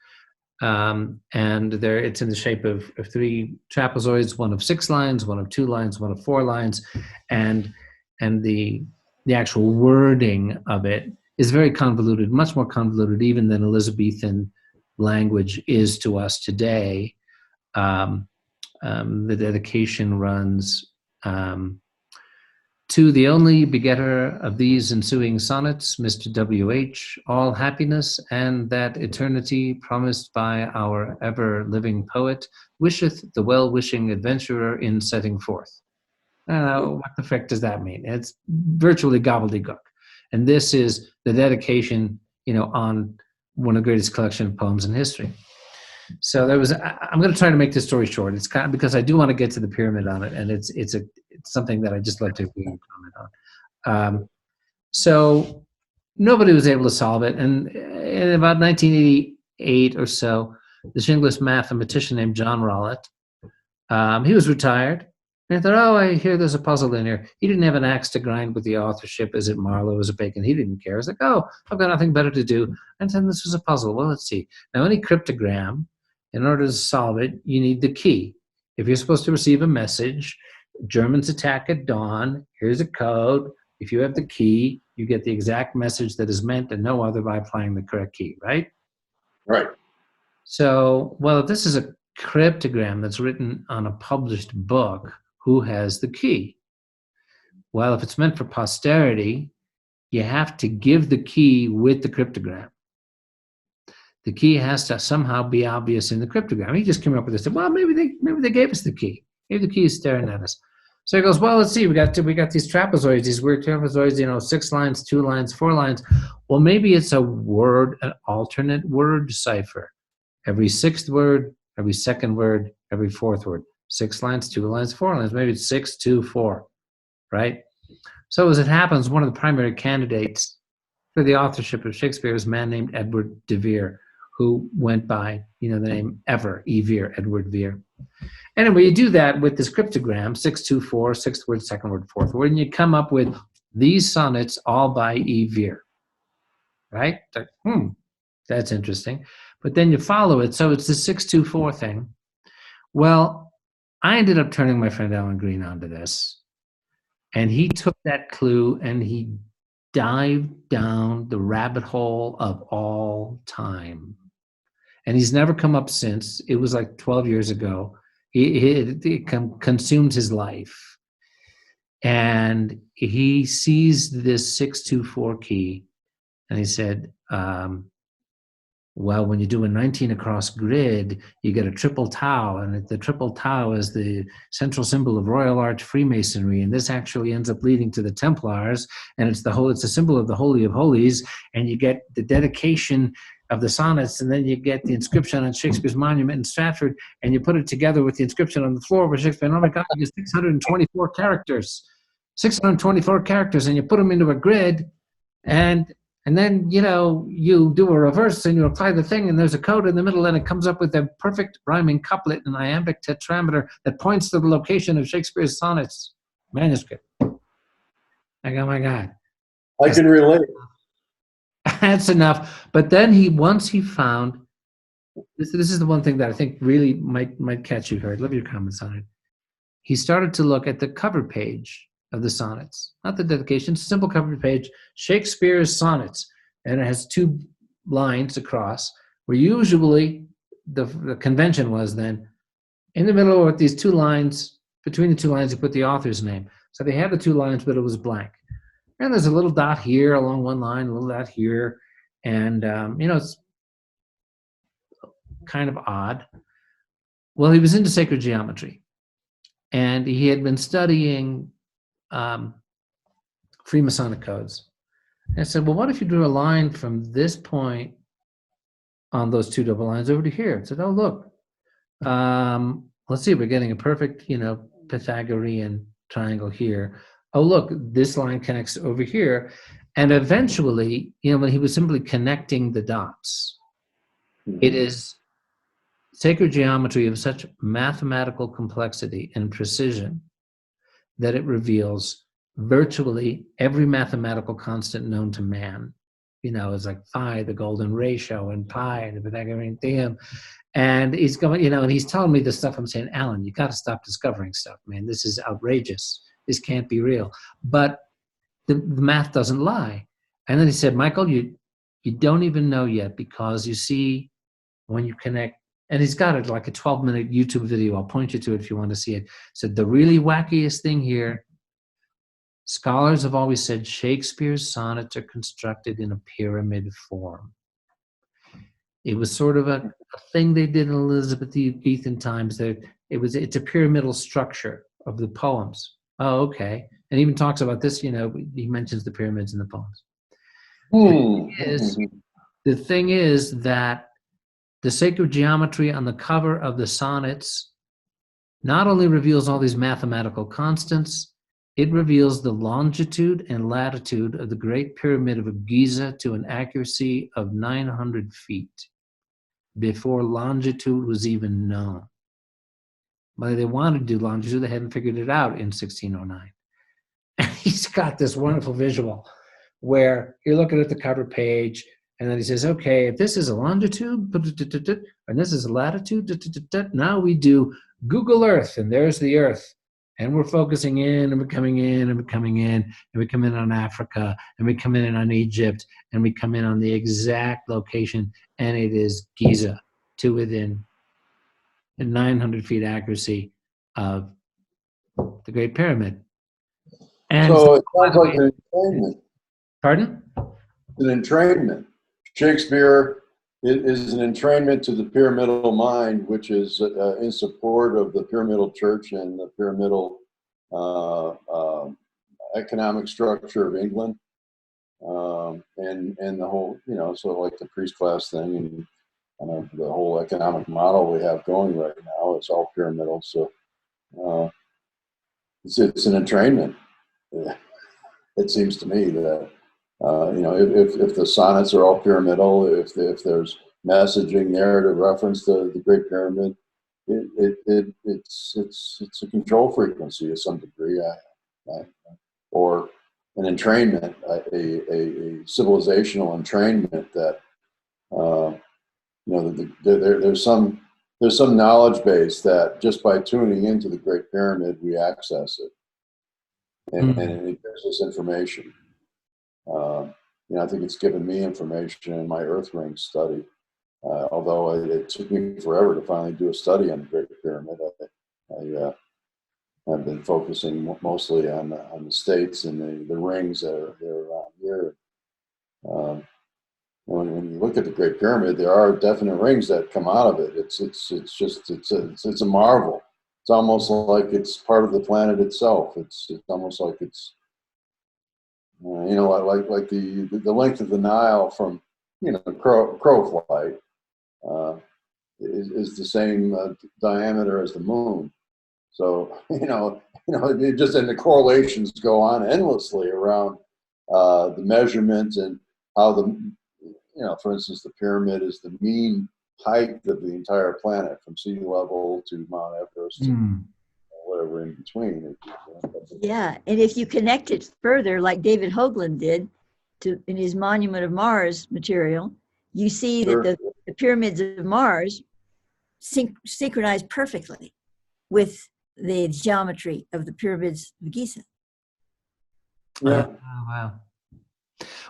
And it's in the shape of three trapezoids, one of 6 lines, one of 2 lines, one of 4 lines, and the actual wording of it is very convoluted, much more convoluted even than Elizabethan language is to us today. The dedication runs, "To the only begetter of these ensuing sonnets, Mr. W.H., all happiness and that eternity promised by our ever-living poet, wisheth the well-wishing adventurer in setting forth." What the frick does that mean? It's virtually gobbledygook. And this is the dedication, you know, on one of the greatest collection of poems in history. So I'm going to try to make this story short. It's kind of because I do want to get to the pyramid on it, and it's something that I just love to comment on. So nobody was able to solve it, and in about 1988 or so, this English mathematician named John Rolette, he was retired, And I thought, oh, I hear there's a puzzle in here. He didn't have an axe to grind with the authorship. Is it Marlowe? Is it Bacon? He didn't care. I was like, oh, I've got nothing better to do. And then this was a puzzle. Well, let's see. Now, any cryptogram, in order to solve it, you need the key. If you're supposed to receive a message, Germans attack at dawn, here's a code. If you have the key, you get the exact message that is meant and no other by applying the correct key, right?
Right.
So, well, if this is a cryptogram that's written on a published book, who has the key? Well, if it's meant for posterity, you have to give the key with the cryptogram. The key has to somehow be obvious in the cryptogram. He just came up with this. Well, maybe they gave us the key. Maybe the key is staring at us. So he goes, well, let's see. We got these trapezoids, these weird trapezoids. 6 lines, 2 lines, 4 lines. Well, maybe it's an alternate word cipher. Every 6th word, every 2nd word, every 4th word. 6 lines, 2 lines, 4 lines. Maybe it's 6, 2, 4, right? So as it happens, one of the primary candidates for the authorship of Shakespeare is a man named Edward de Vere, who went by, the name Ever, E. Vere, Edward Vere. Anyway, you do that with this cryptogram, 624, 6th word, 2nd word, 4th word, and you come up with these sonnets all by E. Vere, right? Like, that's interesting. But then you follow it, so it's the 624 thing. Well, I ended up turning my friend Alan Green onto this, and he took that clue and he dived down the rabbit hole of all time. And he's never come up since. It was like 12 years ago. It consumed his life. And he sees this 624 key, and he said, well, when you do a 19 across grid, you get a triple tau, and the triple tau is the central symbol of Royal Arch Freemasonry, and this actually ends up leading to the Templars, and it's a symbol of the Holy of Holies, and you get the dedication of the sonnets, and then you get the inscription on Shakespeare's monument in Stratford, and you put it together with the inscription on the floor where Shakespeare, and oh my God, you get 624 characters. 624 characters, and you put them into a grid, and then, you do a reverse and you apply the thing, and there's a code in the middle, and it comes up with a perfect rhyming couplet in iambic tetrameter that points to the location of Shakespeare's sonnets manuscript. I go, oh my God.
I can relate.
That's enough. But then once he found, this is the one thing that I think really might catch you here. I'd love your comments on it. He started to look at the cover page of the sonnets, not the dedication, simple cover page, Shakespeare's sonnets, and it has 2 lines across, where usually the convention was then, in the middle with these 2 lines, between the 2 lines, you put the author's name. So they had the 2 lines, but it was blank. And there's a little dot here along one line, a little dot here, and, it's kind of odd. Well, he was into sacred geometry, and he had been studying Freemasonic codes. And I said, well, what if you drew a line from this point on those 2 double lines over to here? I said, oh, look, let's see, we're getting a perfect, Pythagorean triangle here. Oh, look, this line connects over here. And eventually, when he was simply connecting the dots, it is sacred geometry of such mathematical complexity and precision that it reveals virtually every mathematical constant known to man. It's like phi, the golden ratio, and pi, the Pythagorean theorem. And he's going, and he's telling me this stuff. I'm saying, Alan, you got to stop discovering stuff, man. This is outrageous. This can't be real. But the math doesn't lie. And then he said, Michael, you don't even know yet, because you see, when you connect, and he's got it like a 12-minute YouTube video. I'll point you to it if you want to see it. Said the really wackiest thing here, scholars have always said Shakespeare's sonnets are constructed in a pyramid form. It was sort of a thing they did in Elizabethan times. It's a pyramidal structure of the poems. Oh, okay. And even talks about this, he mentions the pyramids in the poems. The thing is that the sacred geometry on the cover of the sonnets not only reveals all these mathematical constants, it reveals the longitude and latitude of the Great Pyramid of Giza to an accuracy of 900 feet before longitude was even known. But they wanted to do longitude. They hadn't figured it out in 1609. And he's got this wonderful visual where you're looking at the cover page, and then he says, okay, if this is a longitude, and this is a latitude, now we do Google Earth, and there's the Earth. And we're focusing in, and we're coming in, and we're coming in, and we come in on Africa, and we come in on Egypt, and we come in on the exact location, and it is Giza, to within 900 feet accuracy of the Great Pyramid. And
so it sounds like an entrainment.
Pardon?
An entrainment. Shakespeare is an entrainment to the pyramidal mind, which is in support of the pyramidal church and the pyramidal economic structure of England, and the whole, sort of like the priest class thing, and kind of the whole economic model we have going right now. It's all pyramidal, so it's an entrainment. It seems to me that if the sonnets are all pyramidal, if there's messaging there to reference the Great Pyramid, it's a control frequency to some degree, or an entrainment, a civilizational entrainment that there's some knowledge base that just by tuning into the Great Pyramid we access it, and it gives us information. I think it's given me information in my Earth ring study. Although it took me forever to finally do a study on the Great Pyramid, I've been focusing mostly on the states and the rings that are around here. When you look at the Great Pyramid, there are definite rings that come out of it. It's a marvel. It's almost like it's part of the planet itself. It's almost like it's like the length of the Nile from crow flight is the same diameter as the moon. So it just, and the correlations go on endlessly around the measurement and how for instance, the pyramid is the mean height of the entire planet from sea level to Mount Everest. And whatever in between.
Yeah, and if you connect it further, like David Hoagland did in his Monument of Mars material, you see that the pyramids of Mars synchronize perfectly with the geometry of the pyramids of Giza.
Yeah.
Wow.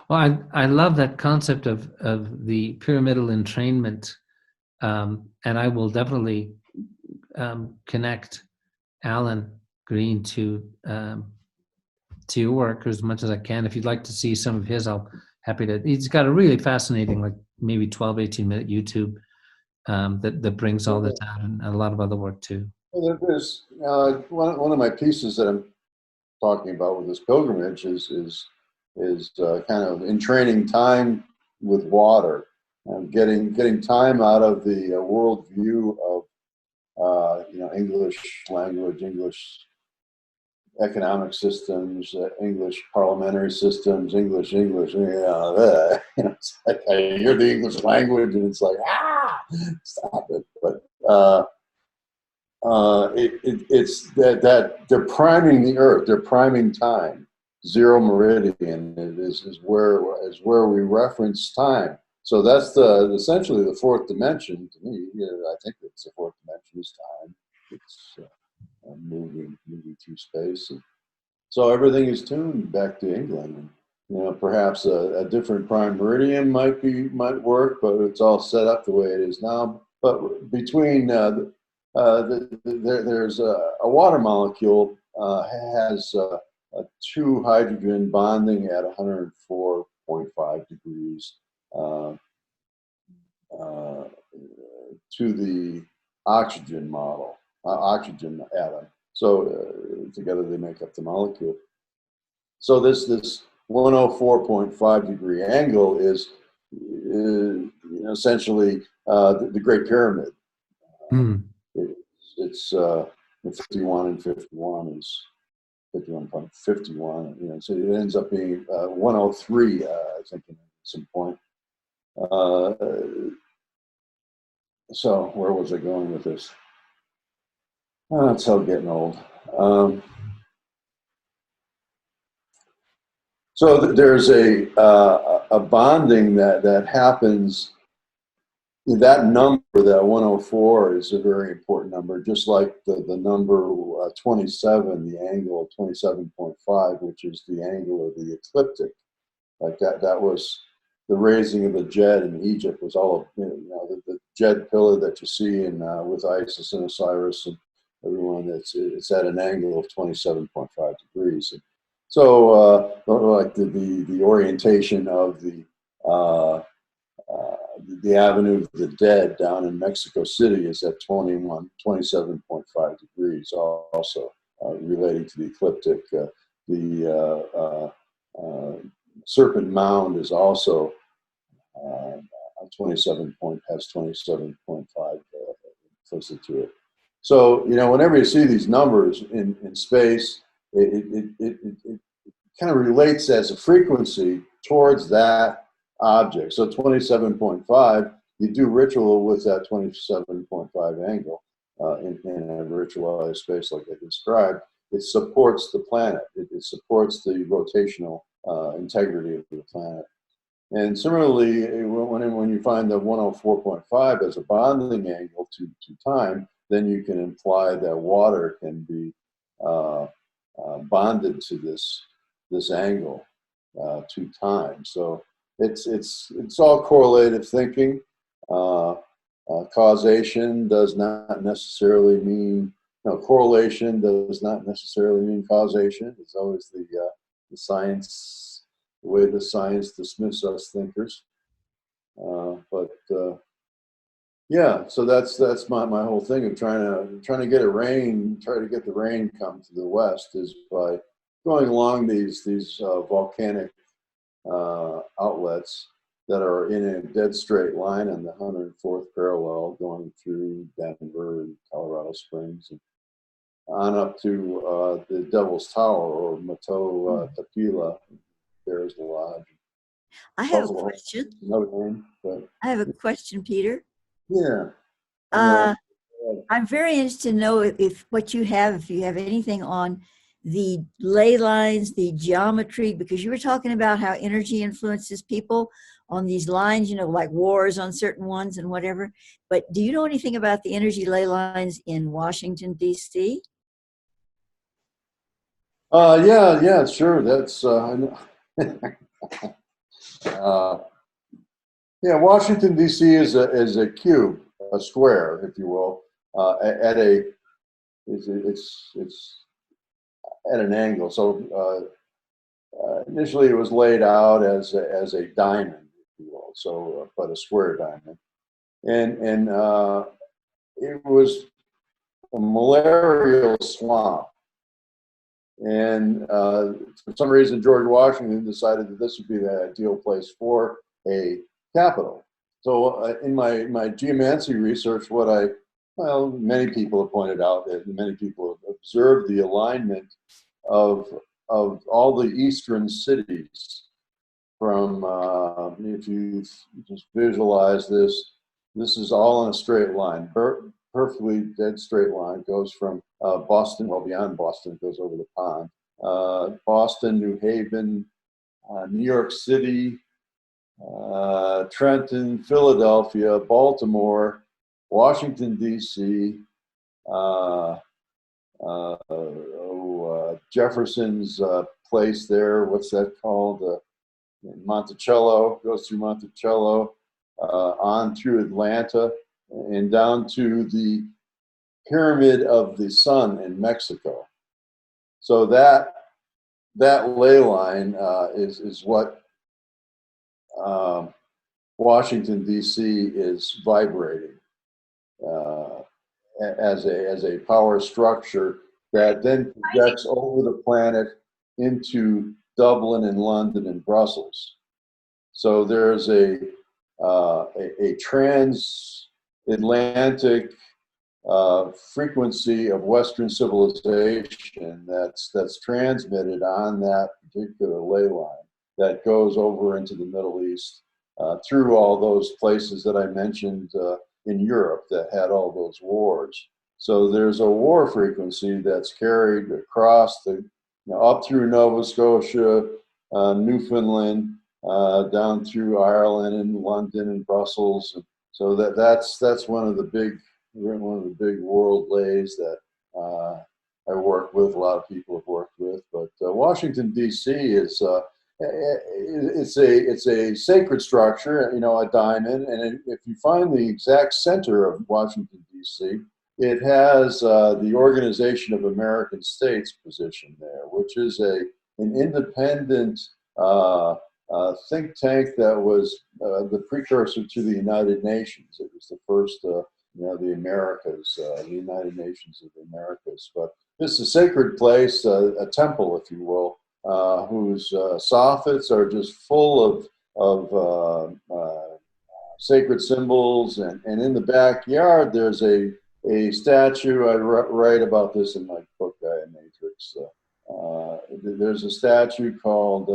Well, I love that concept of the pyramidal entrainment, and I will definitely connect Alan Green to your work as much as I can. If you'd like to see some of his, happy to. He's got a really fascinating, like maybe 12, 18-minute YouTube that brings all this out, and a lot of other work too.
Well, there's one of my pieces that I'm talking about with this pilgrimage is kind of entraining time with water, and getting time out of the world view of English language, English economic systems, English parliamentary systems, English. It's like I hear the English language and it's like, stop it. But it's that they're priming the Earth, they're priming time. Zero meridian is where we reference time. So that's essentially the fourth dimension to me. I think it's the fourth dimension is time. It's moving through space, and so everything is tuned back to England. And, perhaps a different prime meridian might work, but it's all set up the way it is now. But between there's a water molecule has two hydrogen bonding at 104.5 degrees to the oxygen oxygen atom. So together they make up the molecule. So this 104.5 degree angle is essentially the Great Pyramid. It's 51 and 51 is 51.51. So it ends up being 103, I think, at some point. So where was I going with this? Oh, that's how getting old. Um, so there's a bonding that happens. That number, that 104, is a very important number, just like the number 27, the angle of 27.5, which is the angle of the ecliptic. Like that was the raising of the Jed in Egypt was all, the Jed pillar that you see in with Isis and Osiris and everyone. It's at an angle of 27.5 degrees. And so, like the orientation of uh, the Avenue of the Dead down in Mexico City is at 27.5 degrees, also relating to the ecliptic. The Serpent Mound is also 27.5 implicit to it. So, whenever you see these numbers in space, it kind of relates as a frequency towards that object. So 27.5, you do ritual with that 27.5 angle in a virtualized space like I described. It supports the planet. It supports the rotational integrity of the planet. And similarly, when you find the 104.5 as a bonding angle to time, then you can imply that water can be bonded to this angle to time. So it's all correlative thinking. Causation does not necessarily mean, correlation does not necessarily mean causation. It's always the science, the way the science dismisses us thinkers. Yeah, so that's my whole thing of trying to get the rain come to the west is by going along these volcanic outlets that are in a dead straight line on the 104th parallel, going through Denver and Colorado Springs and on up to the Devil's Tower or Mato Tequila. There's the lodge.
I have a question.
Another name, but
I have a question, Peter.
yeah.
I'm very interested to know if you have anything on the ley lines, the geometry, because you were talking about how energy influences people on these lines, like wars on certain ones and whatever. But do you know anything about the energy ley lines in Washington, D.C.?
Yeah, sure. That's I know. Yeah, Washington D.C. is a cube, a square, if you will, it's at an angle. So initially, it was laid out as a diamond, if you will. So, but a square diamond, and it was a malarial swamp. And for some reason, George Washington decided that this would be the ideal place for a capital. So in my geomancy research, many people have pointed out that many people have observed the alignment of all the eastern cities from, if you just visualize this is all in a straight line, perfectly dead straight line. It goes from Boston, well, beyond Boston, it goes over the pond. Boston, New Haven, New York City, Trenton, Philadelphia, Baltimore, Washington, D.C., Jefferson's place there, what's that called? Monticello, goes through Monticello, on through Atlanta, and down to the Pyramid of the Sun in Mexico. So that ley line is what Washington D.C. is vibrating as a power structure that then projects over the planet into Dublin and London and Brussels. So there's a transatlantic frequency of Western civilization that's transmitted on that particular ley line that goes over into the Middle East through all those places that I mentioned in Europe that had all those wars. So there's a war frequency that's carried across up through Nova Scotia, Newfoundland, down through Ireland and London and Brussels. So that's one of the big world lays that I work with. A lot of people have worked with, but Washington D.C. is it's a sacred structure, a diamond, and if you find the exact center of Washington D.C., it has the Organization of American States position there, which is an independent think tank that was the precursor to the United Nations. It was the first, the Americas, the United Nations of the Americas. But this is a sacred place, a temple, if you will, whose soffits are just full of sacred symbols. And in the backyard, there's a statue. I write about this in my book, Gaia'S. There's a statue called,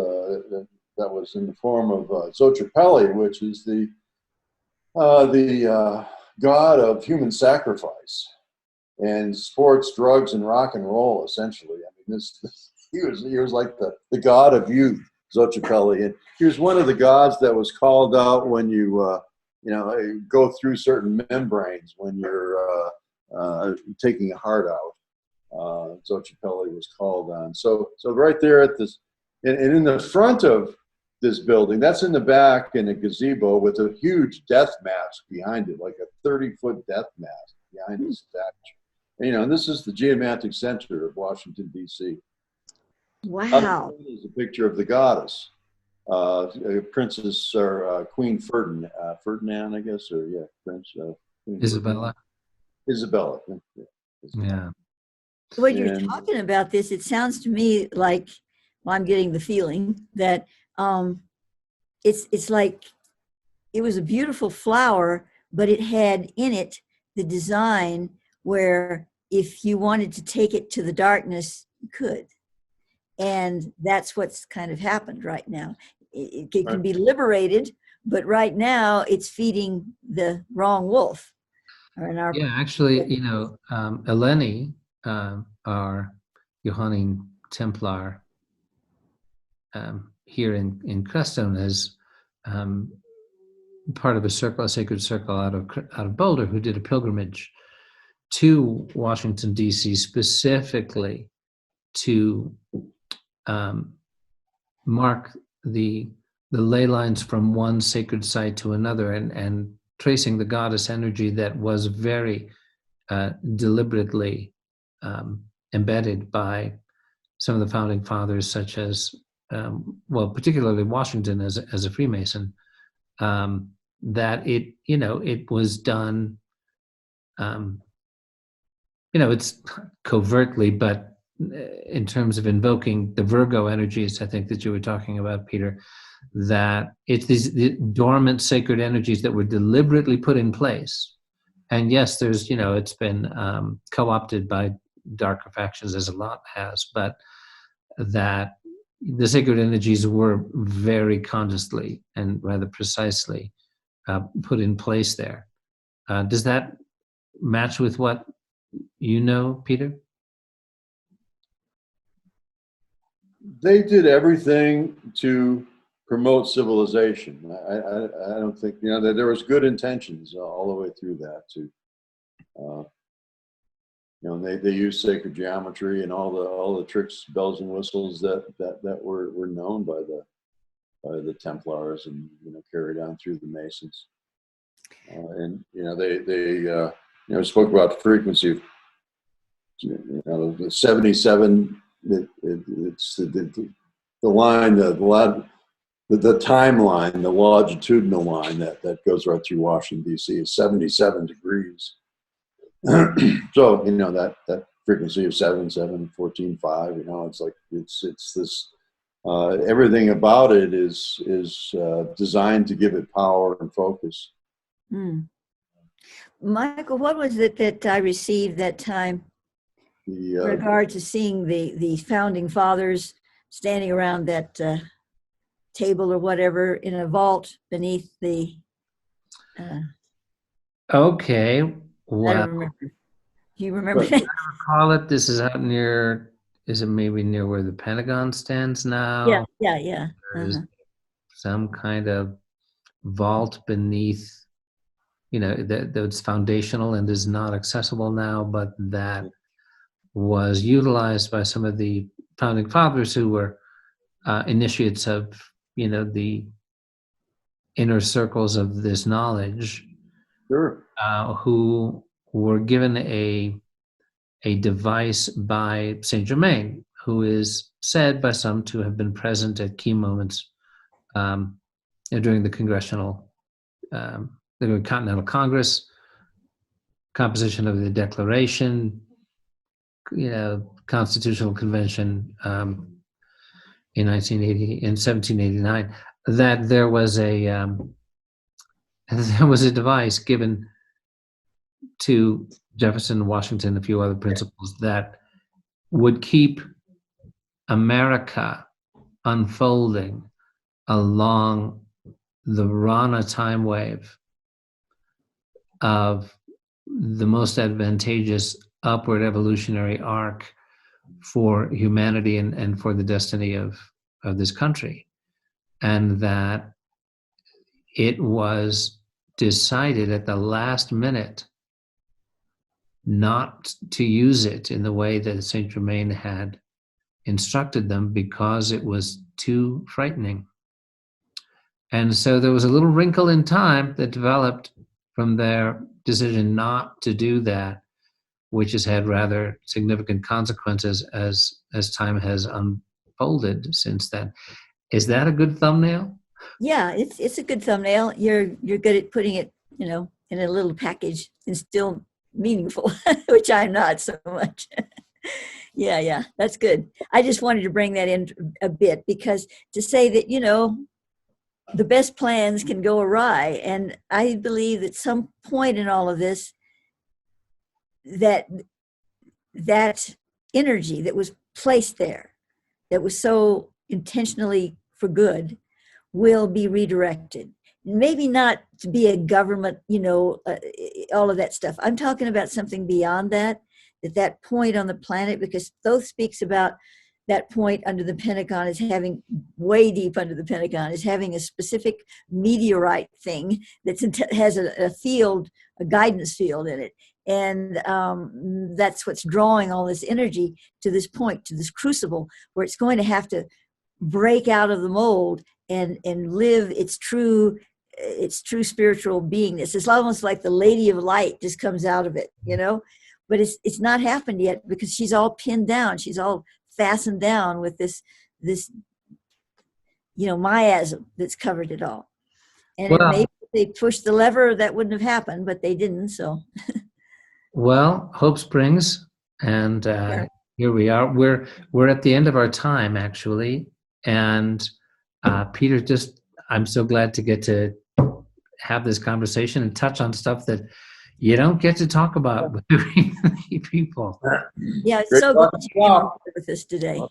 that was in the form of Xochipelli, which is the god of human sacrifice and sports, drugs, and rock and roll, essentially. I mean, he was like the god of youth, Xochipelli. And he was one of the gods that was called out when you go through certain membranes when you're taking a heart out. Xochipelli was called on. So right there at this, and in the front of this building, that's in the back in a gazebo with a huge death mask behind it, like a 30-foot death mask behind the statue. And this is the geomantic center of Washington, D.C.
Wow.
There's a picture of the goddess, Princess or Queen Ferdinand, I guess, or Prince Queen
Isabella.
Isabella.
Yeah.
When you're talking about this, it sounds to me like, well, I'm getting the feeling that it's like it was a beautiful flower, but it had in it the design where if you wanted to take it to the darkness, you could. And that's what's kind of happened right now. It can be liberated, but right now it's feeding the wrong wolf.
Actually, Eleni, our Johannine Templar here in Crestone, is part of a sacred circle out of Boulder, who did a pilgrimage to Washington, D.C. specifically to mark the ley lines from one sacred site to another, and tracing the goddess energy that was very deliberately embedded by some of the founding fathers, such as, particularly Washington as a Freemason, that it was done, it's covertly, but in terms of invoking the Virgo energies, I think that you were talking about, Peter, that it's these dormant sacred energies that were deliberately put in place. And yes, there's, it's been co-opted by darker factions, as a lot has, but that the sacred energies were very consciously and rather precisely put in place there. Does that match with what you know, Peter?
They did everything to promote civilization. I don't think, that there was good intentions all the way through that too. They used sacred geometry and all the tricks, bells and whistles that were known by the Templars and carried on through the Masons. They spoke about the frequency of the 77. It's the line, the timeline, the longitudinal line that goes right through Washington, D.C. is 77 degrees. So, that frequency of 7, 7, 14, 5, it's like, it's this, everything about it is designed to give it power and focus.
Michael, what was it that I received that time in regard to seeing the founding fathers standing around that table or whatever in a vault beneath the...
Okay. Well,
Do you remember
But-
that?
Call it. This is out near. Is it maybe near where the Pentagon stands now?
Yeah, yeah, yeah.
There's
Uh-huh.
some kind of vault beneath, that's foundational and is not accessible now, but that was utilized by some of the founding fathers who were initiates of, the inner circles of this knowledge,
Sure.
who were given a device by Saint Germain, who is said by some to have been present at key moments during the the Continental Congress, composition of the Declaration, Constitutional Convention in 1789. That there was a device given to Jefferson, Washington, a few other principals that would keep America unfolding along the Ranna time wave of the most advantageous upward evolutionary arc for humanity and for the destiny of this country. And that it was decided at the last minute not to use it in the way that Saint Germain had instructed them because it was too frightening. And so there was a little wrinkle in time that developed from their decision not to do that, which has had rather significant consequences as time has unfolded since then. Is that a good thumbnail?
Yeah, it's a good thumbnail. You're good at putting it, in a little package and still meaningful, which I'm not so much. Yeah, that's good. I just wanted to bring that in a bit because to say that, the best plans can go awry. And I believe at some point in all of this, that energy that was placed there, that was so intentionally for good, will be redirected. Maybe not to be a government, all of that stuff. I'm talking about something beyond that, that point on the planet, because Thoth speaks about that point under the Pentagon as having, way deep under the Pentagon, is having a specific meteorite thing that has a field, a guidance field in it. And that's what's drawing all this energy to this point, to this crucible, where it's going to have to break out of the mold and live its true spiritual beingness. It's almost like the Lady of Light just comes out of it, but it's not happened yet because she's all pinned down. She's all fastened down with this miasm that's covered it all. And
Well,
maybe if they pushed the lever, that wouldn't have happened, but they didn't. So,
well, hope springs, and here we are. We're at the end of our time, actually, and Peter, I'm so glad to get to have this conversation and touch on stuff that you don't get to talk about with people.
yeah, it's
Great
so glad
talking.
you came with us today.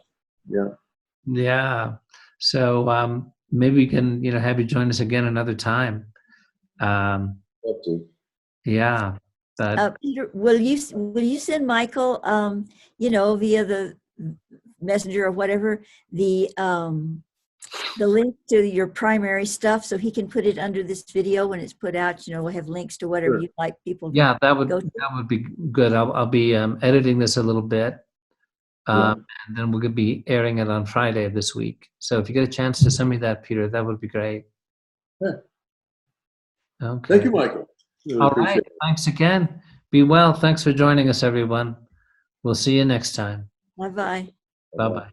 Yeah. So maybe we can, have you join us again another time.
Love to.
Yeah. But
Peter, will you send Michael, via the messenger or whatever, the link to your primary stuff so he can put it under this video when it's put out? We'll have links to whatever
Sure.
you'd like people to
yeah, that
go to.
would be good. I'll be editing this a little bit, and then we're gonna be airing it on Friday of this week. So if you get a chance to send me that, Peter, that would be great.
Yeah.
Okay.
Thank you, Michael. Really
All
appreciate
right.
it.
Thanks again. Be well. Thanks for joining us, everyone. We'll see you next time.
Bye-bye.
Bye-bye.